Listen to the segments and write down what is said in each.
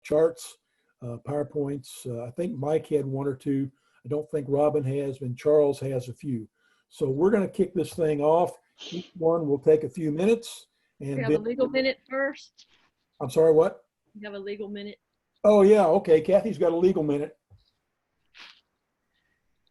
charts, PowerPoints. I think Mike had one or two. I don't think Robyn has, and Charles has a few. So we're going to kick this thing off. Each one will take a few minutes. And we have a legal minute first. I'm sorry, what? You have a legal minute. Oh, yeah. Okay. Kathy's got a legal minute.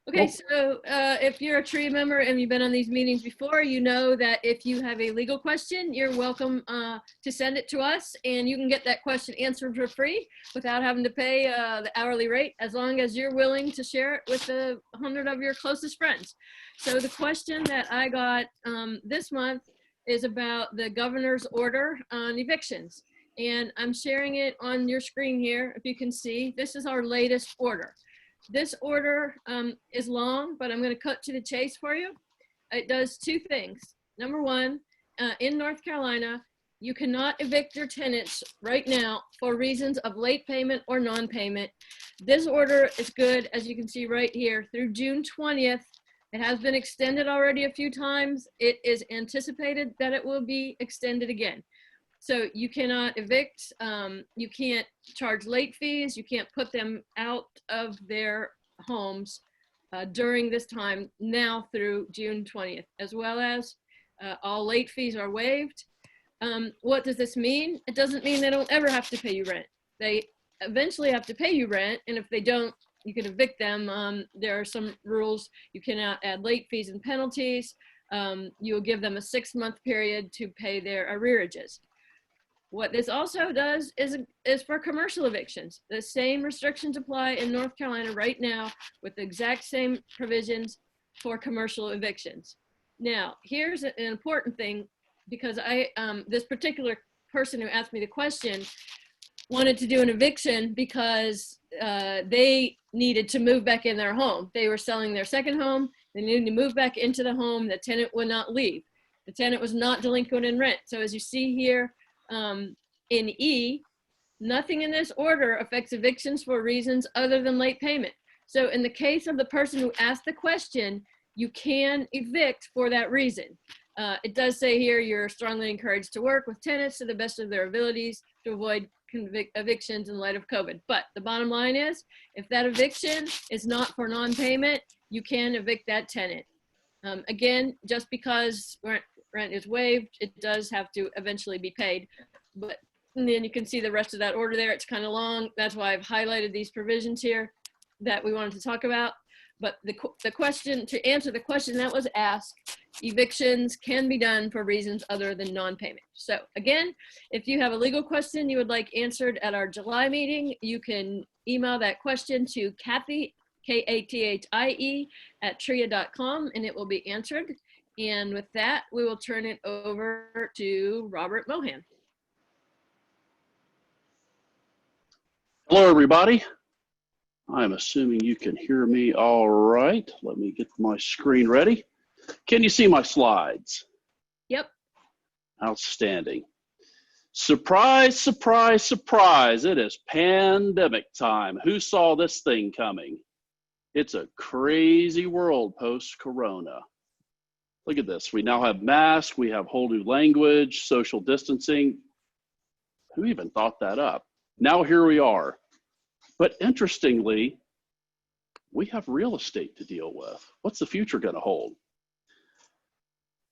Okay, so if you're a TREA member and you've been on these meetings before, you know that if you have a legal question, you're welcome to send it to us, and you can get that question answered for free without having to pay the hourly rate, as long as you're willing to share it with 100 of your closest friends. So the question that I got this month is about the governor's order on evictions. And I'm sharing it on your screen here. If you can see, this is our latest order. This order is long, but I'm going to cut to the chase for you. It does two things. Number one, in North Carolina, you cannot evict your tenants right now for reasons of late payment or non-payment. This order is good, as you can see right here, through June 20th. It has been extended already a few times. It is anticipated that it will be extended again. So you cannot evict, you can't charge late fees, you can't put them out of their homes during this time now through June 20th, as well as all late fees are waived. What does this mean? It doesn't mean they don't ever have to pay you rent. They eventually have to pay you rent, and if they don't, you can evict them. There are some rules. You cannot add late fees and penalties. You'll give them a 6-month period to pay their arrearages. What this also does is for commercial evictions. The same restrictions apply in North Carolina right now with the exact same provisions for commercial evictions. Now, here's an important thing, because this particular person who asked me the question wanted to do an eviction because they needed to move back in their home. They were selling their second home. They needed to move back into the home. The tenant would not leave. The tenant was not delinquent in rent. So as you see here, in E, nothing in this order affects evictions for reasons other than late payment. So in the case of the person who asked the question, you can evict for that reason. It does say here, you're strongly encouraged to work with tenants to the best of their abilities to avoid evictions in light of COVID. But the bottom line is, if that eviction is not for non-payment, you can evict that tenant. Again, just because rent is waived, it does have to eventually be paid. But then you can see the rest of that order there. It's kind of long. That's why I've highlighted these provisions here that we wanted to talk about. But the question, to answer the question that was asked, evictions can be done for reasons other than non-payment. So again, if you have a legal question you would like answered at our July meeting, you can email that question to Kathy, Kathie, at TREA.com, and it will be answered. And with that, we will turn it over to Robert Mohon. Hello, everybody. I'm assuming you can hear me all right. Let me get my screen ready. Can you see my slides? Yep. Outstanding. Surprise, surprise, surprise. It is pandemic time. Who saw this thing coming? It's a crazy world post-corona. Look at this. We now have masks. We have whole new language, social distancing. Who even thought that up? Now here we are. But interestingly, we have real estate to deal with. What's the future going to hold?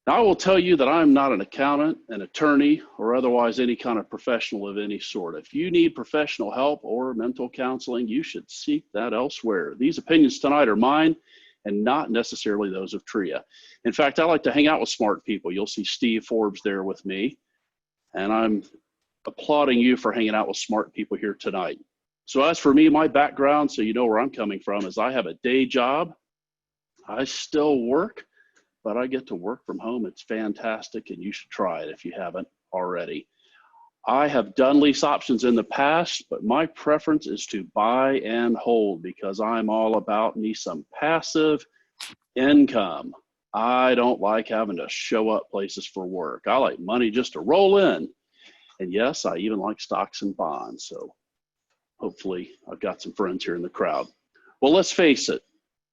Now, I will tell you that I'm not an accountant, an attorney, or otherwise any kind of professional of any sort. If you need professional help or mental counseling, you should seek that elsewhere. These opinions tonight are mine and not necessarily those of TREA. In fact, I like to hang out with smart people. You'll see Steve Forbes there with me, and I'm applauding you for hanging out with smart people here tonight. So as for me, my background, so you know where I'm coming from, is I have a day job. I still work, but I get to work from home. It's fantastic, and you should try it if you haven't already. I have done lease options in the past, but my preference is to buy and hold because I'm all about me some passive income. I don't like having to show up places for work. I like money just to roll in. And yes, I even like stocks and bonds. So hopefully I've got some friends here in the crowd. Well, let's face it.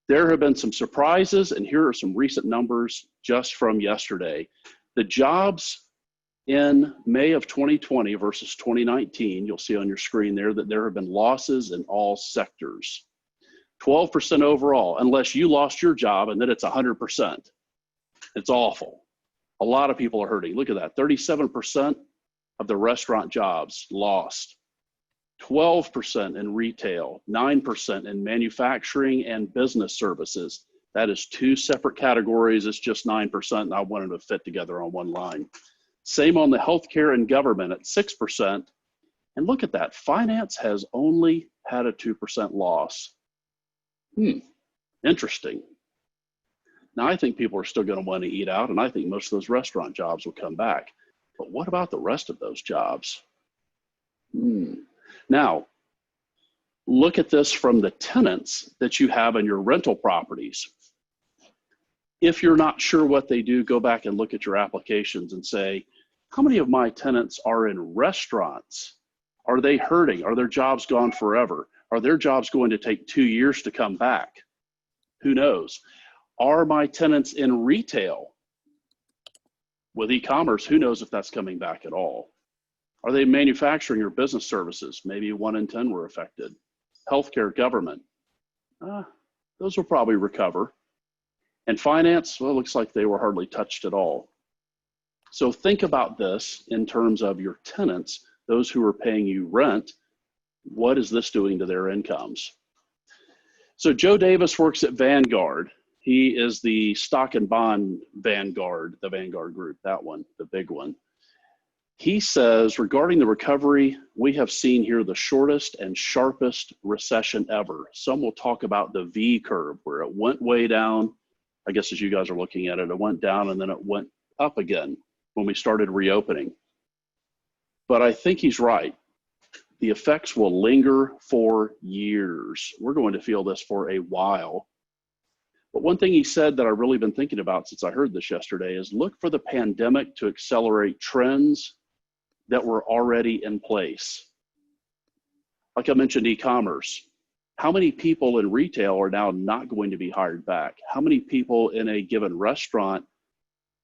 There have been some surprises, and here are some recent numbers just from yesterday. The jobs In May of 2020 versus 2019, you'll see on your screen there that there have been losses in all sectors. 12% overall, unless you lost your job, and then it's 100%. It's awful. A lot of people are hurting. Look at that, 37% of the restaurant jobs lost. 12% in retail, 9% in manufacturing and business services. That is two separate categories. It's just 9%, and I wanted to fit together on one line. Same on the healthcare and government at 6%. And look at that, finance has only had a 2% loss. Interesting. Now, I think people are still going to want to eat out, and I think most of those restaurant jobs will come back. But what about the rest of those jobs? Now, look at this from the tenants that you have in your rental properties. If you're not sure what they do, go back and look at your applications and say, how many of my tenants are in restaurants? Are they hurting? Are their jobs gone forever? Are their jobs going to take 2 years to come back? Who knows? Are my tenants in retail? With e-commerce, who knows if that's coming back at all? Are they manufacturing or business services? Maybe 1 in 10 were affected. Healthcare, government, those will probably recover. And finance, well, it looks like they were hardly touched at all. So think about this in terms of your tenants, those who are paying you rent. What is this doing to their incomes? So Joe Davis works at Vanguard. He is the stock and bond Vanguard, the Vanguard group, that one, the big one. He says, regarding the recovery, we have seen here the shortest and sharpest recession ever. Some will talk about the V curve, where it went way down. I guess as you guys are looking at it, it went down and then it went up again when we started reopening. But I think he's right. The effects will linger for years. We're going to feel this for a while. But one thing he said that I've really been thinking about since I heard this yesterday is look for the pandemic to accelerate trends that were already in place. Like I mentioned, e-commerce. How many people in retail are now not going to be hired back? How many people in a given restaurant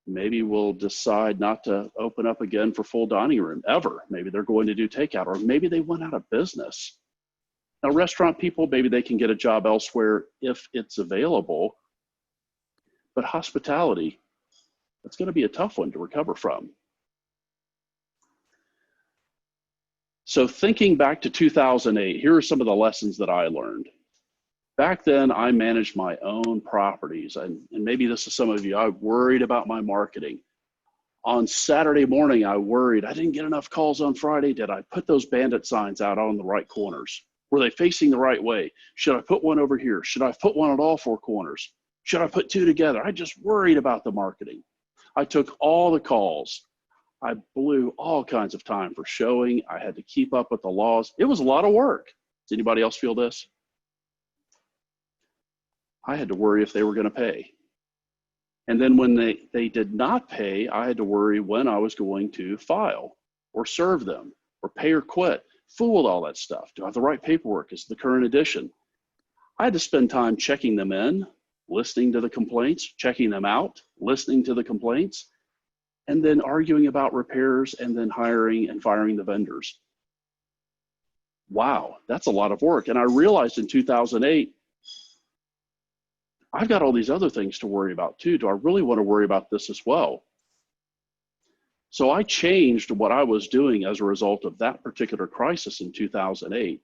maybe will decide not to open up again for full dining room ever? Maybe they're going to do takeout, or maybe they went out of business. Now, restaurant people, maybe they can get a job elsewhere if it's available. But hospitality, that's going to be a tough one to recover from. So thinking back to 2008, here are some of the lessons that I learned. Back then, I managed my own properties, and maybe this is some of you, I worried about my marketing. On Saturday morning, I worried, I didn't get enough calls on Friday. Did I put those bandit signs out on the right corners? Were they facing the right way? Should I put one over here? Should I put one at all 4 corners? Should I put 2 together? I just worried about the marketing. I took all the calls. I blew all kinds of time for showing. I had to keep up with the laws. It was a lot of work. Does anybody else feel this? I had to worry if they were going to pay. And then when they did not pay, I had to worry when I was going to file or serve them or pay or quit. Fool with all that stuff. Do I have the right paperwork? Is it the current edition? I had to spend time checking them in, listening to the complaints, checking them out, listening to the complaints, and then arguing about repairs and then hiring and firing the vendors. Wow, that's a lot of work. And I realized in 2008, I've got all these other things to worry about too. Do I really want to worry about this as well? So I changed what I was doing as a result of that particular crisis in 2008.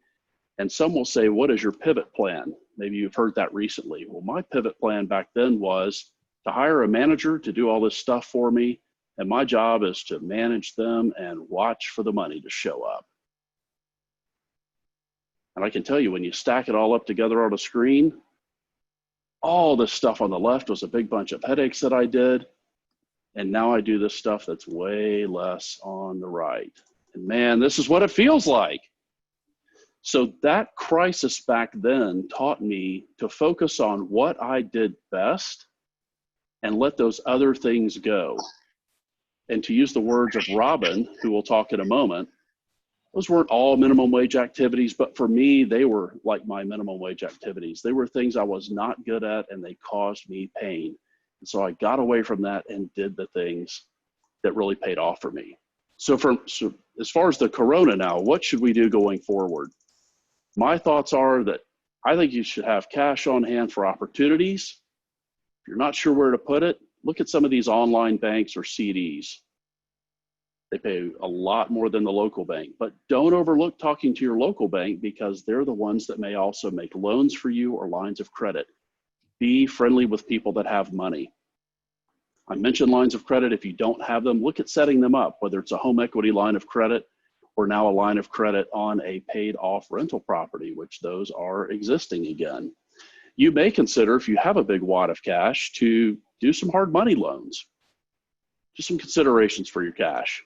And some will say, what is your pivot plan? Maybe you've heard that recently. Well, my pivot plan back then was to hire a manager to do all this stuff for me. And my job is to manage them and watch for the money to show up. And I can tell you, when you stack it all up together on a screen, all this stuff on the left was a big bunch of headaches that I did. And now I do this stuff that's way less on the right. And man, this is what it feels like. So that crisis back then taught me to focus on what I did best and let those other things go. And to use the words of Robyn, who we'll talk in a moment, those weren't all minimum wage activities, but for me, they were like my minimum wage activities. They were things I was not good at, and they caused me pain. And so I got away from that and did the things that really paid off for me. So as far as the corona now, what should we do going forward? My thoughts are that I think you should have cash on hand for opportunities. If you're not sure where to put it, look at some of these online banks or CDs. They pay a lot more than the local bank, but don't overlook talking to your local bank because they're the ones that may also make loans for you or lines of credit. Be friendly with people that have money. I mentioned lines of credit. If you don't have them, look at setting them up, whether it's a home equity line of credit or now a line of credit on a paid off rental property, which those are existing again. You may consider, if you have a big wad of cash, to do some hard money loans. Just some considerations for your cash.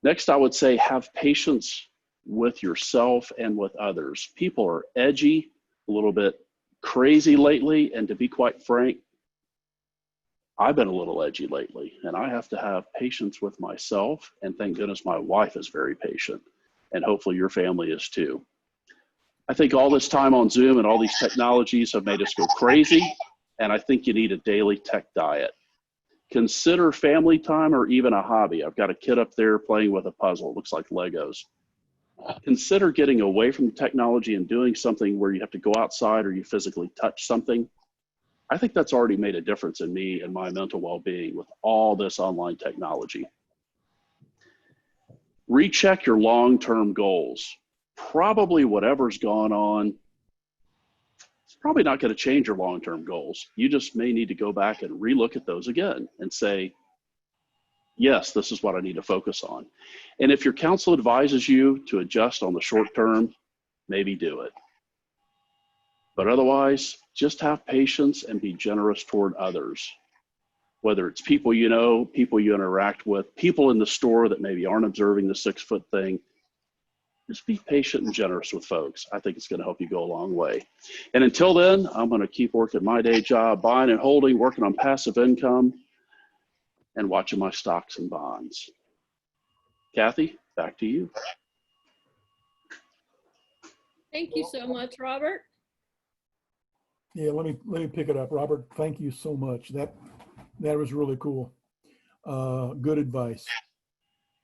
Next, I would say have patience with yourself and with others. People are edgy, a little bit crazy lately, and to be quite frank, I've been a little edgy lately, and I have to have patience with myself, and thank goodness my wife is very patient, and hopefully your family is too. I think all this time on Zoom and all these technologies have made us go crazy, and I think you need a daily tech diet. Consider family time or even a hobby. I've got a kid up there playing with a puzzle. It looks like Legos. Consider getting away from the technology and doing something where you have to go outside or you physically touch something. I think that's already made a difference in me and my mental well-being with all this online technology. Recheck your long-term goals. Probably whatever's gone on, it's probably not going to change your long-term goals. You just may need to go back and relook at those again and say, yes, this is what I need to focus on. And if your counsel advises you to adjust on the short term, maybe do it. But otherwise, just have patience and be generous toward others. Whether it's people you know, people you interact with, people in the store that maybe aren't observing the 6-foot thing, just be patient and generous with folks. I think it's going to help you go a long way. And until then, I'm going to keep working my day job, buying and holding, working on passive income, and watching my stocks and bonds. Kathy, back to you. Thank you so much, Robert. Yeah, let me pick it up. Robert, thank you so much. That was really cool. Good advice.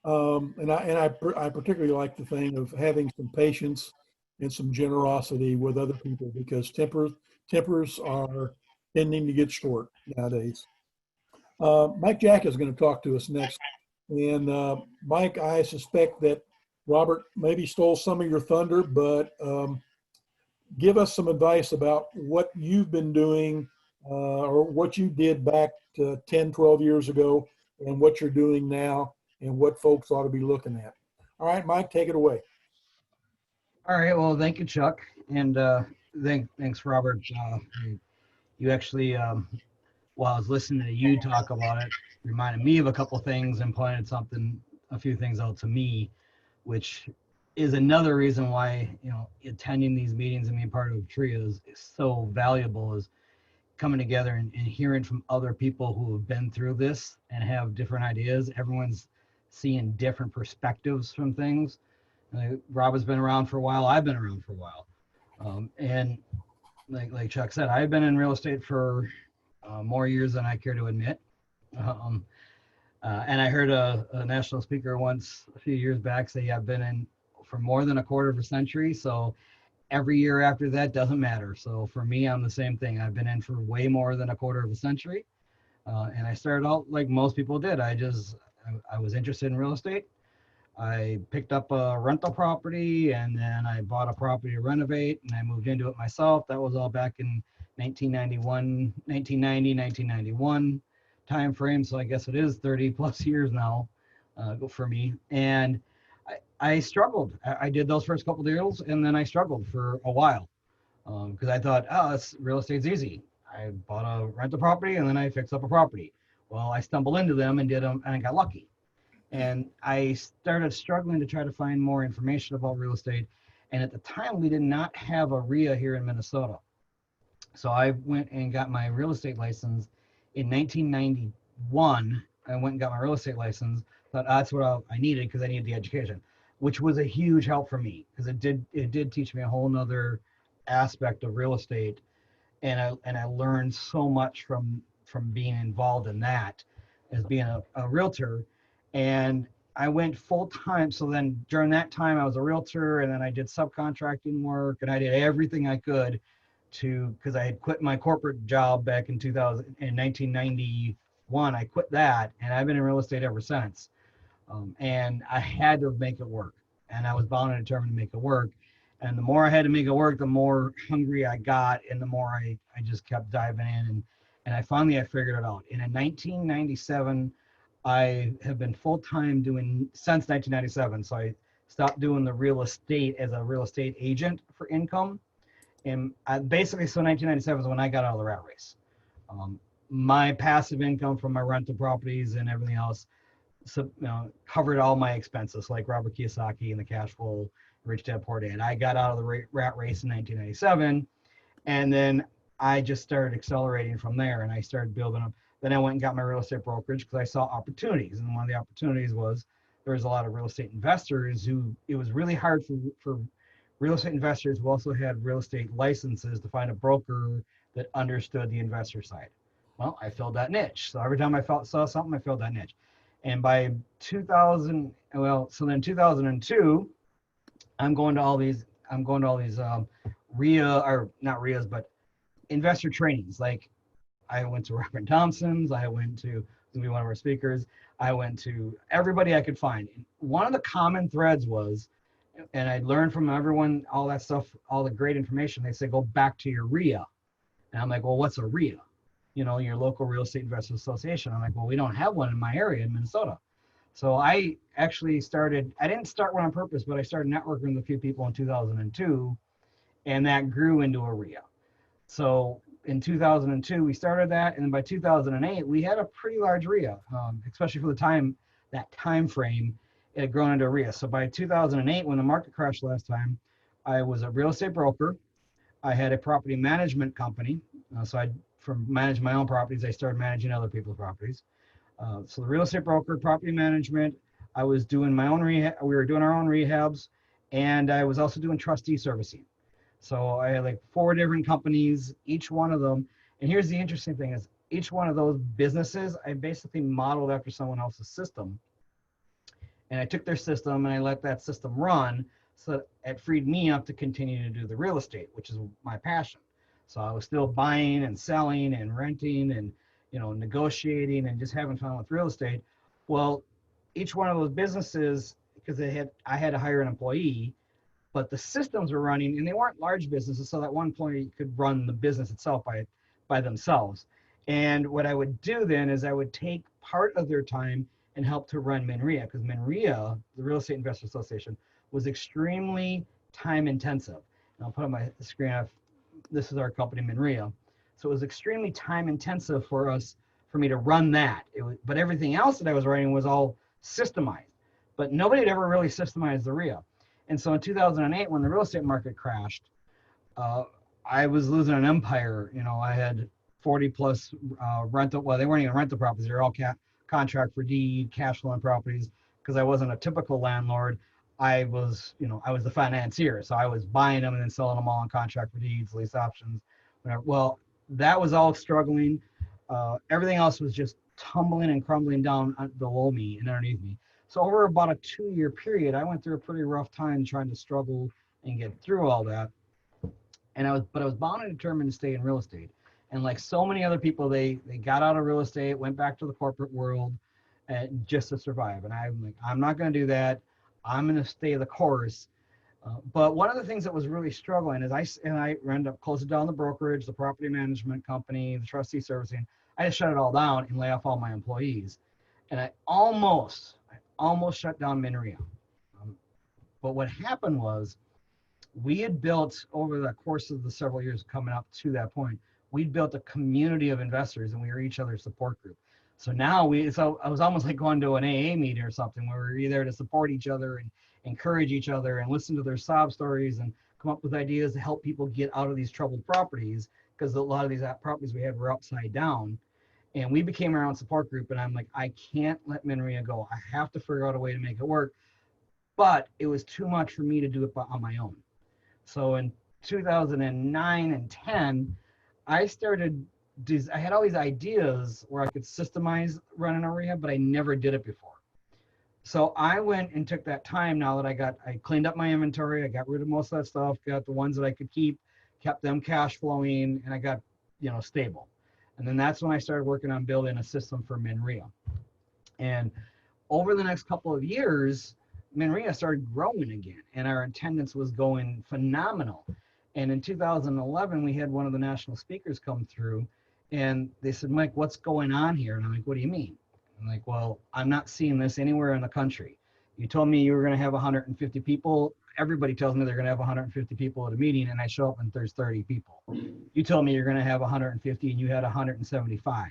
And I particularly like the thing of having some patience and some generosity with other people because tempers are tending to get short nowadays. Mike Jacka is going to talk to us next. And Mike, I suspect that Robert maybe stole some of your thunder, but give us some advice about what you've been doing or what you did back 10, 12 years ago and what you're doing now and what folks ought to be looking at. All right, Mike, take it away. All right, well, thank you, Chuck. And thanks, Robert. You actually, while I was listening to you talk about it, reminded me of a couple things and pointed a few things out to me, which is another reason why, attending these meetings and being part of TREIA is so valuable, is coming together and hearing from other people who have been through this and have different ideas. Everyone's seeing different perspectives from things. Rob has been around for a while. I've been around for a while. And like Chuck said, I've been in real estate for more years than I care to admit. And I heard a national speaker once a few years back say, I've been in for more than a quarter of a century. So every year after that doesn't matter. So for me, I'm the same thing. I've been in for way more than a quarter of a century. And I started out like most people did. I was interested in real estate. I picked up a rental property and then I bought a property to renovate and I moved into it myself. That was all back in 1991 time frame. So I guess it is 30 plus years now for me. And I struggled. I did those first couple of deals and then I struggled for a while because I thought, real estate's easy. I bought a rental property and then I fixed up a property. Well, I stumbled into them and did them and I got lucky. And I started struggling to try to find more information about real estate. And at the time, we did not have a REIA here in Minnesota. So I went and got my real estate license in 1991. I went and got my real estate license. Thought that's what I needed because I needed the education, which was a huge help for me because it did teach me a whole nother aspect of real estate. And I learned so much from being involved in that as being a realtor. And I went full time. So then during that time, I was a realtor, and then I did subcontracting work, and I did everything I could because I had quit my corporate job back in 1991. I quit that, and I've been in real estate ever since. And I had to make it work, and I was bound and determined to make it work. And the more I had to make it work, the more hungry I got, and the more I just kept diving in, and I figured it out. And in 1997, I have been full-time doing since 1997. So I stopped doing the real estate as a real estate agent for income. And basically, so 1997 is when I got out of the rat race. My passive income from my rental properties and everything else covered all my expenses, like Robert Kiyosaki and the cash flow, Rich Dad Poor Dad. I got out of the rat race in 1997, and then I just started accelerating from there, and I started building up. Then I went and got my real estate brokerage because I saw opportunities, and one of the opportunities was there was a lot of real estate investors who it was really hard for real estate investors who also had real estate licenses to find a broker that understood the investor side. Well, I filled that niche. So every time I saw something, I filled that niche. And by 2002, I'm going to all these REIA, or not REIAs, but investor trainings. Like I went to Robert Thompson's, I went to be one of our speakers, I went to everybody I could find. And one of the common threads was, and I learned from everyone, all that stuff, all the great information, they say, go back to your REIA. And I'm like, well, what's a REIA? Your local real estate investors association. I'm like, well, we don't have one in my area in Minnesota. So I actually I didn't start one on purpose, but I started networking with a few people in 2002, and that grew into a REIA. So in 2002, we started that. And then by 2008, we had a pretty large REIA, especially for that time frame, it had grown into a REIA. So by 2008, when the market crashed last time, I was a real estate broker. I had a property management company. From managing my own properties, I started managing other people's properties. So the real estate broker, property management, I was doing my own rehab. We were doing our own rehabs, and I was also doing trustee servicing. So I had like 4 different companies, each one of them. And here's the interesting thing is each one of those businesses, I basically modeled after someone else's system. And I took their system and I let that system run. So it freed me up to continue to do the real estate, which is my passion. So I was still buying and selling and renting and, negotiating and just having fun with real estate. Well, each one of those businesses, because I had to hire an employee, but the systems were running, and they weren't large businesses, so that one employee could run the business itself by themselves. And what I would do then is I would take part of their time and help to run MNREIA, because MNREIA, the Real Estate Investor Association, was extremely time intensive. And I'll put on my screen, this is our company, MNREIA. So it was extremely time intensive for me to run that. But everything else that I was writing was all systemized. But nobody had ever really systemized the REIA. And so in 2008, when the real estate market crashed, I was losing an empire. I had 40 plus rental, well, they weren't even rental properties. They were all contract for deed, cash flowing properties, because I wasn't a typical landlord. I was the financier. So I was buying them and then selling them all on contract for deeds, lease options, whatever. Well, that was all struggling. Everything else was just tumbling and crumbling down below me and underneath me. So over about a 2-year period, I went through a pretty rough time trying to struggle and get through all that. And I was bound and determined to stay in real estate. And like so many other people, they got out of real estate, went back to the corporate world just to survive. And I'm like, I'm not going to do that. I'm going to stay the course. But one of the things that was really struggling is I ended up closing down the brokerage, the property management company, the trustee servicing. I just shut it all down and lay off all my employees. And I almost shut down MNREIA. But what happened was we had built over the course of the several years coming up to that point, we'd built a community of investors and we were each other's support group. So now so I was almost like going to an AA meeting or something where we were there to support each other and encourage each other and listen to their sob stories and come up with ideas to help people get out of these troubled properties, because a lot of these properties we had were upside down. And we became our own support group, and I'm like, I can't let MNREIA go. I have to figure out a way to make it work. But it was too much for me to do it on my own. So in 2009 and 10, I had all these ideas where I could systemize running a rehab, but I never did it before. So I went and took that time now that I cleaned up my inventory. I got rid of most of that stuff, got the ones that I could keep, kept them cash flowing, and I got, stable. And then that's when I started working on building a system for MNREIA. And over the next couple of years, MNREIA started growing again, and our attendance was going phenomenal. And in 2011, we had one of the national speakers come through, and they said, Mike, what's going on here? And I'm like, what do you mean? I'm like, well, I'm not seeing this anywhere in the country. You told me you were going to have 150 people. Everybody tells me they're going to have 150 people at a meeting, and I show up and there's 30 people. You told me you're going to have 150 and you had 175.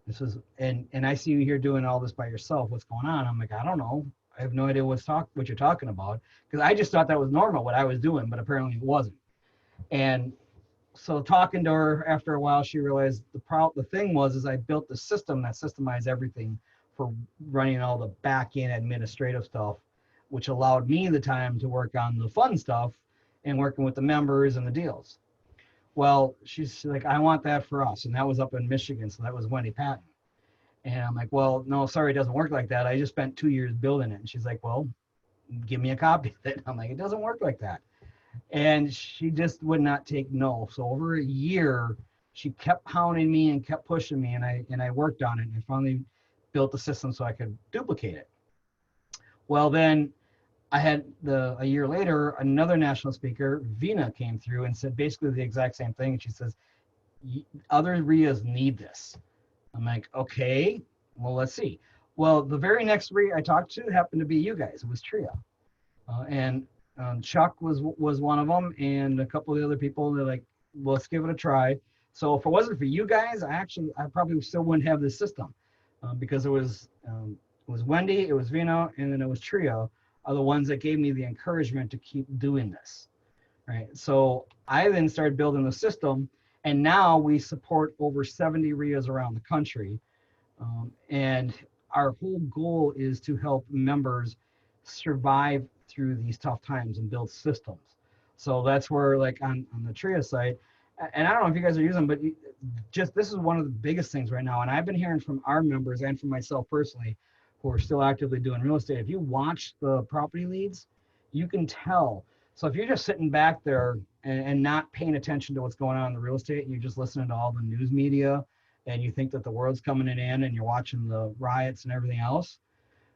This was, and I see you here doing all this by yourself. What's going on? I'm like, I don't know. I have no idea what you're talking about, because I just thought that was normal what I was doing, but apparently it wasn't. And so talking to her after a while, she realized the thing was I built the system that systemized everything for running all the back end administrative stuff, which allowed me the time to work on the fun stuff and working with the members and the deals. Well, she's like, I want that for us. And that was up in Michigan. So that was Wendy Patton. And I'm like, well, no, sorry, it doesn't work like that. I just spent 2 years building it. And she's like, well, give me a copy of it. I'm like, it doesn't work like that. And she just would not take no. So over a year, she kept pounding me and kept pushing me. And I worked on it. And I finally built the system so I could duplicate it. Well, then I had a year later, another national speaker, Vina, came through and said basically the exact same thing. She says, other REIAs need this. I'm like, okay, well, let's see. Well, the very next REIA I talked to happened to be you guys. It was TREA. And Chuck was one of them, and a couple of the other people. They're like, well, let's give it a try. So if it wasn't for you guys, I probably still wouldn't have this system, because it was Wendy, it was Vina, and then it was TREA are the ones that gave me the encouragement to keep doing this, right? So I then started building the system, and now we support over 70 REIAs around the country. And our whole goal is to help members survive through these tough times and build systems. So that's where, like on the TREA site, and I don't know if you guys are using them, but this is one of the biggest things right now. And I've been hearing from our members and from myself personally, who are still actively doing real estate. If you watch the property leads, you can tell. So if you're just sitting back there and not paying attention to what's going on in the real estate, and you're just listening to all the news media, and you think that the world's coming in and you're watching the riots and everything else,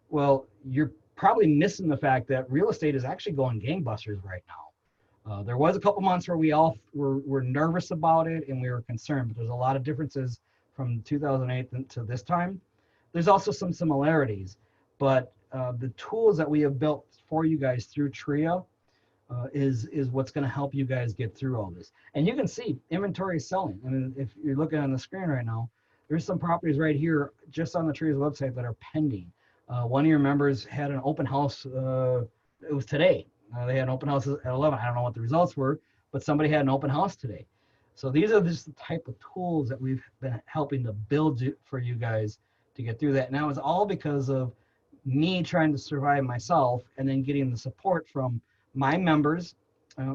well, you're probably missing the fact that real estate is actually going gangbusters right now. There was a couple months where we all were nervous about it and we were concerned, but there's a lot of differences from 2008 to this time. There's also some similarities, but the tools that we have built for you guys through TREA is what's going to help you guys get through all this. And you can see inventory is selling. I mean, if you're looking on the screen right now, there's some properties right here just on the TREA's website that are pending. One of your members had an open house. It was today. They had an open house at 11. I don't know what the results were, but somebody had an open house today. So these are just the type of tools that we've been helping to build for you guys to get through that. And that was all because of me trying to survive myself and then getting the support from my members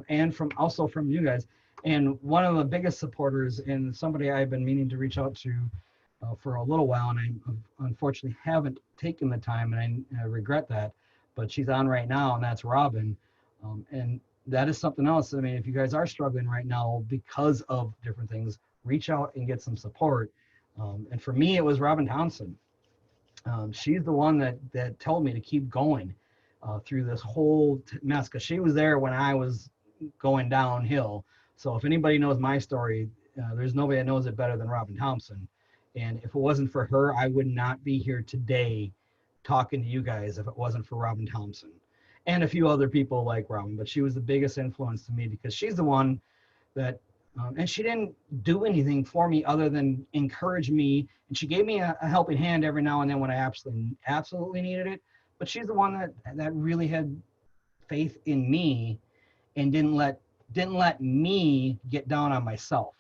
and also from you guys. And one of the biggest supporters, and somebody I've been meaning to reach out to for a little while, and I unfortunately haven't taken the time, and I regret that, but she's on right now, and that's Robyn. And that is something else. I mean, if you guys are struggling right now because of different things, reach out and get some support. And for me, it was Robyn Thompson. She's the one that told me to keep going through this whole mess, because she was there when I was going downhill. So if anybody knows my story, there's nobody that knows it better than Robyn Thompson. And if it wasn't for her, I would not be here today talking to you guys if it wasn't for Robyn Thompson and a few other people like Robyn. But she was the biggest influence to me, because she's the one that and she didn't do anything for me other than encourage me. And she gave me a helping hand every now and then when I absolutely needed it. But she's the one that really had faith in me and didn't let me get down on myself.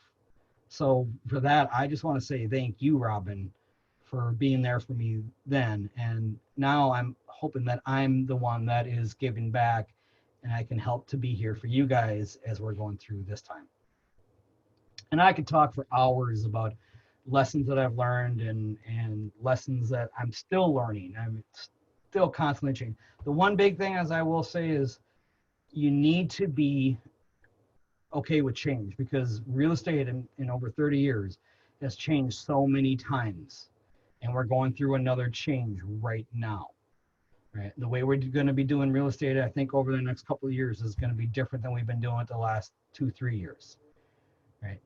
So for that, I just want to say thank you, Robyn, for being there for me then. And now I'm hoping that I'm the one that is giving back, and I can help to be here for you guys as we're going through this time. And I could talk for hours about lessons that I've learned and lessons that I'm still learning. still constantly change. The one big thing, as I will say, is you need to be okay with change, because real estate in over 30 years has changed so many times, and we're going through another change right now. Right, the way we're going to be doing real estate, I think, over the next couple of years is going to be different than we've been doing it the last 2-3 years. Right,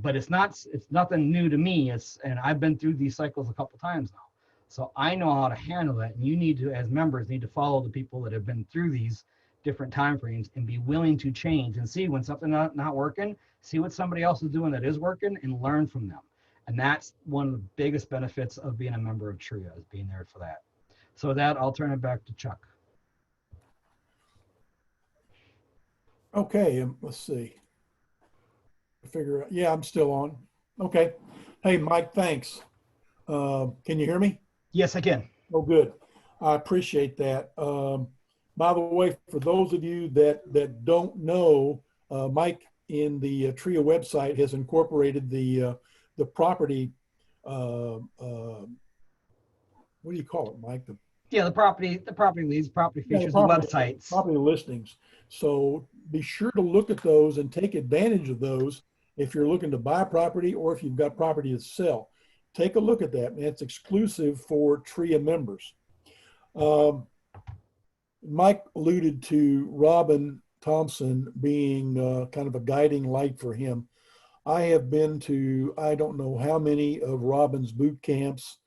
but it's nothing new to me. And I've been through these cycles a couple times now, so I know how to handle it. And you need to, as members, need to follow the people that have been through these different time frames and be willing to change and see when something not working, see what somebody else is doing that is working, and learn from them. And that's one of the biggest benefits of being a member of TREIA, is being there for that. So with that, I'll turn it back to Chuck. Okay, let's see. Figure out. Yeah, I'm still on. Okay. Hey, Mike, thanks. Can you hear me? Yes, I can. Oh, good. I appreciate that. By the way, for those of you that don't know, Mike in the TREIA website has incorporated the property. What do you call it, Mike? The property leads, property features, the and websites. Property listings. So be sure to look at those and take advantage of those if you're looking to buy property or if you've got property to sell. Take a look at that. And it's exclusive for TREIA members. Mike alluded to Robyn Thompson being kind of a guiding light for him. I have been to, I don't know how many of Robyn's boot camps.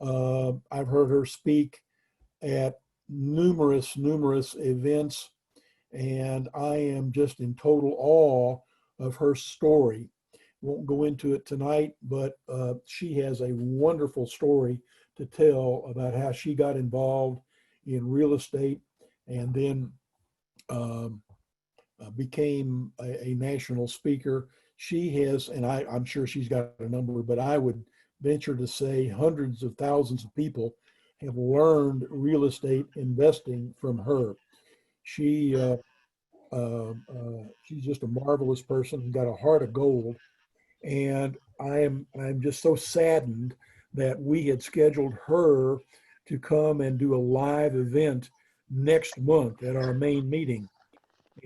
I've heard her speak at numerous events, and I am just in total awe of her story. Won't go into it tonight, but she has a wonderful story to tell about how she got involved in real estate and then became a national speaker. She has, and I'm sure she's got a number, but I would venture to say hundreds of thousands of people have learned real estate investing from her. She's just a marvelous person and got a heart of gold. And I'm just so saddened that we had scheduled her to come and do a live event next month at our main meeting.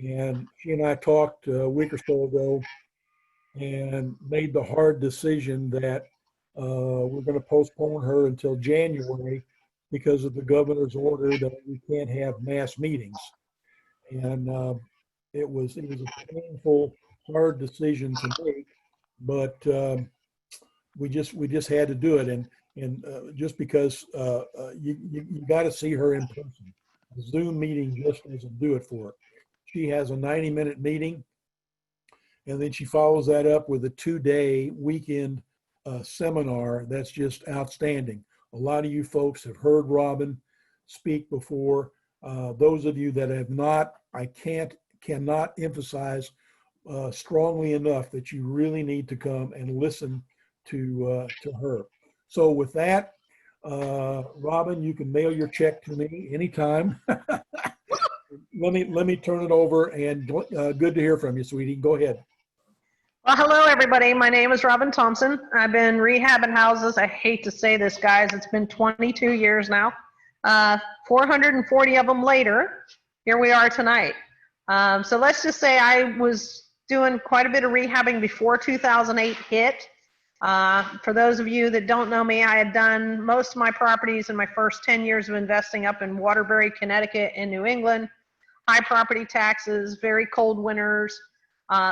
And she and I talked a week or so ago and made the hard decision that we're going to postpone her until January because of the governor's order that we can't have mass meetings. And it was a painful, hard decision to make, but we just had to do it. And just because you got to see her in person. The Zoom meeting just doesn't do it for her. She has a 90-minute meeting, and then she follows that up with a 2-day weekend seminar that's just outstanding. A lot of you folks have heard Robyn speak before. Those of you that have not, I cannot emphasize strongly enough that you really need to come and listen to her. So with that, Robyn, you can mail your check to me anytime. Let me turn it over, and good to hear from you, sweetie. Go ahead. Well, hello, everybody. My name is Robyn Thompson. I've been rehabbing houses. I hate to say this, guys. It's been 22 years now. 440 of them later, here we are tonight. So let's just say I was doing quite a bit of rehabbing before 2008 hit. For those of you that don't know me, I had done most of my properties in my first 10 years of investing up in Waterbury, Connecticut, and New England. High property taxes, very cold winters.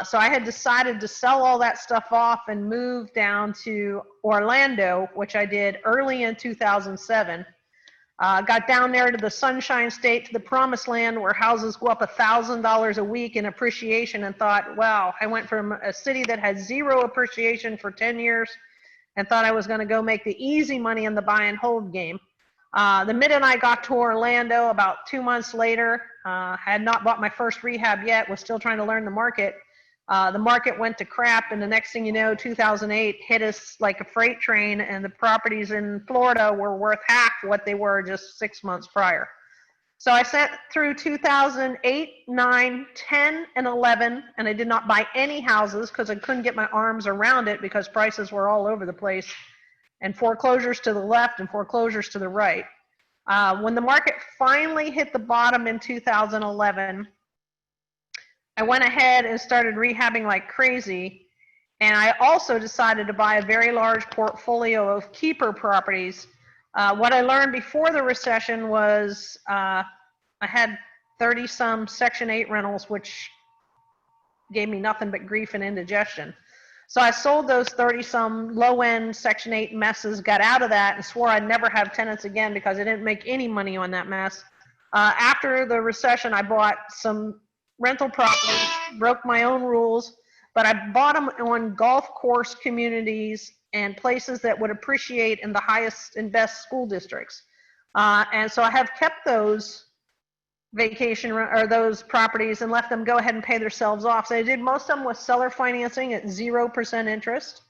So I had decided to sell all that stuff off and move down to Orlando, which I did early in 2007. Got down there to the Sunshine State, to the promised land where houses go up $1,000 a week in appreciation, and thought, wow, I went from a city that had zero appreciation for 10 years and thought I was going to go make the easy money in the buy and hold game. The minute I got to Orlando, about 2 months later, had not bought my first rehab yet, was still trying to learn the market. The market went to crap, and the next thing you know, 2008 hit us like a freight train, and the properties in Florida were worth half what they were just 6 months prior. So I sat through 2008, 9, 10, and 11, and I did not buy any houses because I couldn't get my arms around it because prices were all over the place, and foreclosures to the left and foreclosures to the right. When the market finally hit the bottom in 2011, I went ahead and started rehabbing like crazy. And I also decided to buy a very large portfolio of keeper properties. What I learned before the recession was I had 30 some Section 8 rentals, which gave me nothing but grief and indigestion. So I sold those 30 some low end Section 8 messes, got out of that, and swore I'd never have tenants again because I didn't make any money on that mess. After the recession, I bought some rental properties, broke my own rules, but I bought them on golf course communities and places that would appreciate in the highest and best school districts. And so I have kept those those properties and left them go ahead and pay themselves off. So I did most of them with seller financing at 0% interest.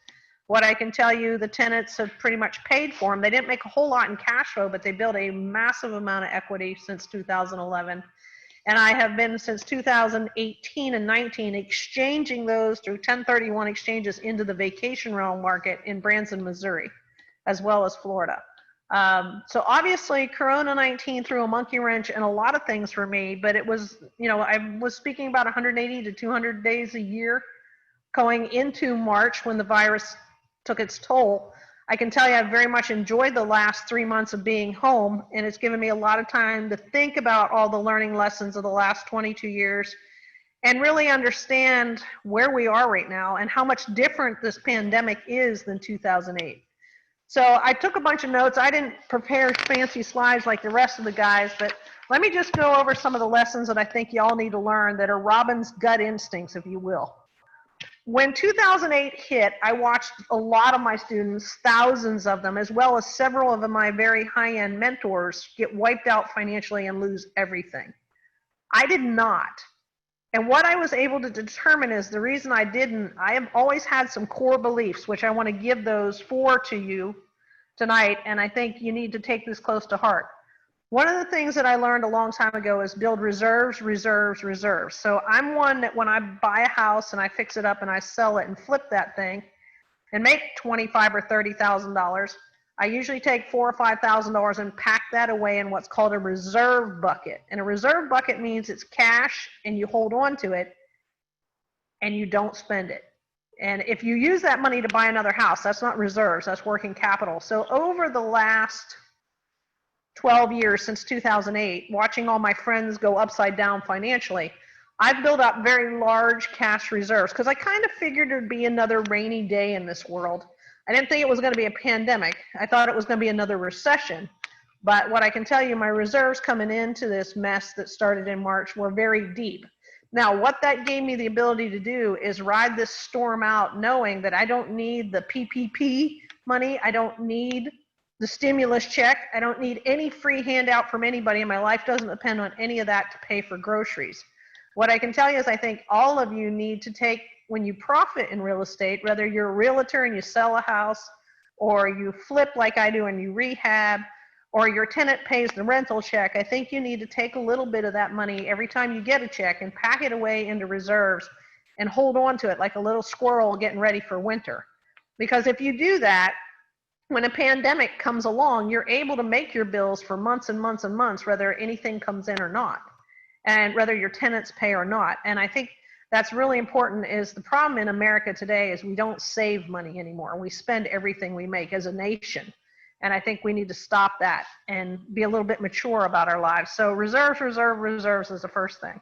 What I can tell you, the tenants have pretty much paid for them. They didn't make a whole lot in cash flow, but they built a massive amount of equity since 2011. And I have been since 2018 and 19 exchanging those through 1031 exchanges into the vacation rental market in Branson, Missouri, as well as Florida. So obviously Corona-19 threw a monkey wrench in a lot of things for me, but it was, you know, I was speaking about 180 to 200 days a year going into March when the virus took its toll. I can tell you I've very much enjoyed the last 3 months of being home, and it's given me a lot of time to think about all the learning lessons of the last 22 years and really understand where we are right now and how much different this pandemic is than 2008. So I took a bunch of notes. I didn't prepare fancy slides like the rest of the guys, but let me just go over some of the lessons that I think y'all need to learn that are Robyn's gut instincts, if you will. When 2008 hit, I watched a lot of my students, thousands of them, as well as several of my very high-end mentors get wiped out financially and lose everything. I did not. And what I was able to determine is the reason I didn't, I have always had some core beliefs, which I want to give those 4 to you tonight, and I think you need to take this close to heart. One of the things that I learned a long time ago is build reserves, reserves, reserves. So I'm one that when I buy a house and I fix it up and I sell it and flip that thing and make $25,000 or $30,000, I usually take $4,000 or $5,000 and pack that away in what's called a reserve bucket. And a reserve bucket means it's cash and you hold on to it and you don't spend it. And if you use that money to buy another house, that's not reserves, that's working capital. So over the last 12 years since 2008, watching all my friends go upside down financially, I've built up very large cash reserves because I kind of figured there'd be another rainy day in this world. I didn't think it was going to be a pandemic. I thought it was going to be another recession. But what I can tell you, my reserves coming into this mess that started in March were very deep. Now, what that gave me the ability to do is ride this storm out knowing that I don't need the PPP money. I don't need the stimulus check. I don't need any free handout from anybody, and my life doesn't depend on any of that to pay for groceries. What I can tell you is I think all of you need to take, when you profit in real estate, whether you're a realtor and you sell a house, or you flip like I do and you rehab, or your tenant pays the rental check, I think you need to take a little bit of that money every time you get a check and pack it away into reserves and hold on to it like a little squirrel getting ready for winter. Because if you do that, when a pandemic comes along, you're able to make your bills for months and months and months, whether anything comes in or not, and whether your tenants pay or not. And I think that's really important. Is the problem in America today is we don't save money anymore. We spend everything we make as a nation. And I think we need to stop that and be a little bit mature about our lives. So reserves, reserves is the first thing.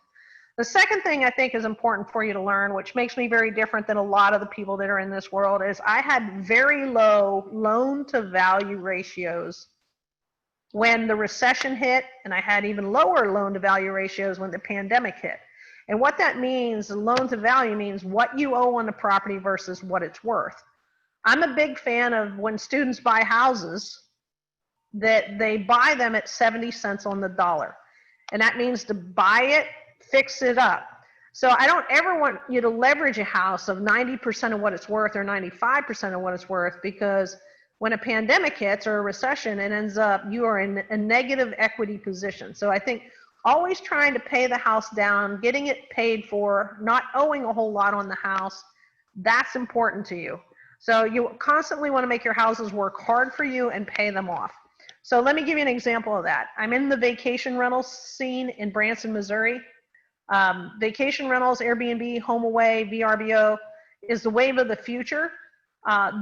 The second thing I think is important for you to learn, which makes me very different than a lot of the people that are in this world, is I had very low loan to value ratios when the recession hit, and I had even lower loan to value ratios when the pandemic hit. And what that means, loan to value means what you owe on the property versus what it's worth. I'm a big fan of when students buy houses that they buy them at 70 cents on the dollar. And that means to buy it, fix it up. So I don't ever want you to leverage a house of 90% of what it's worth or 95% of what it's worth, because when a pandemic hits or a recession, it ends up you are in a negative equity position. So I think always trying to pay the house down, getting it paid for, not owing a whole lot on the house, that's important to you. So you constantly want to make your houses work hard for you and pay them off. So let me give you an example of that. I'm in the vacation rental scene in Branson, Missouri. Vacation rentals, Airbnb, HomeAway, VRBO is the wave of the future.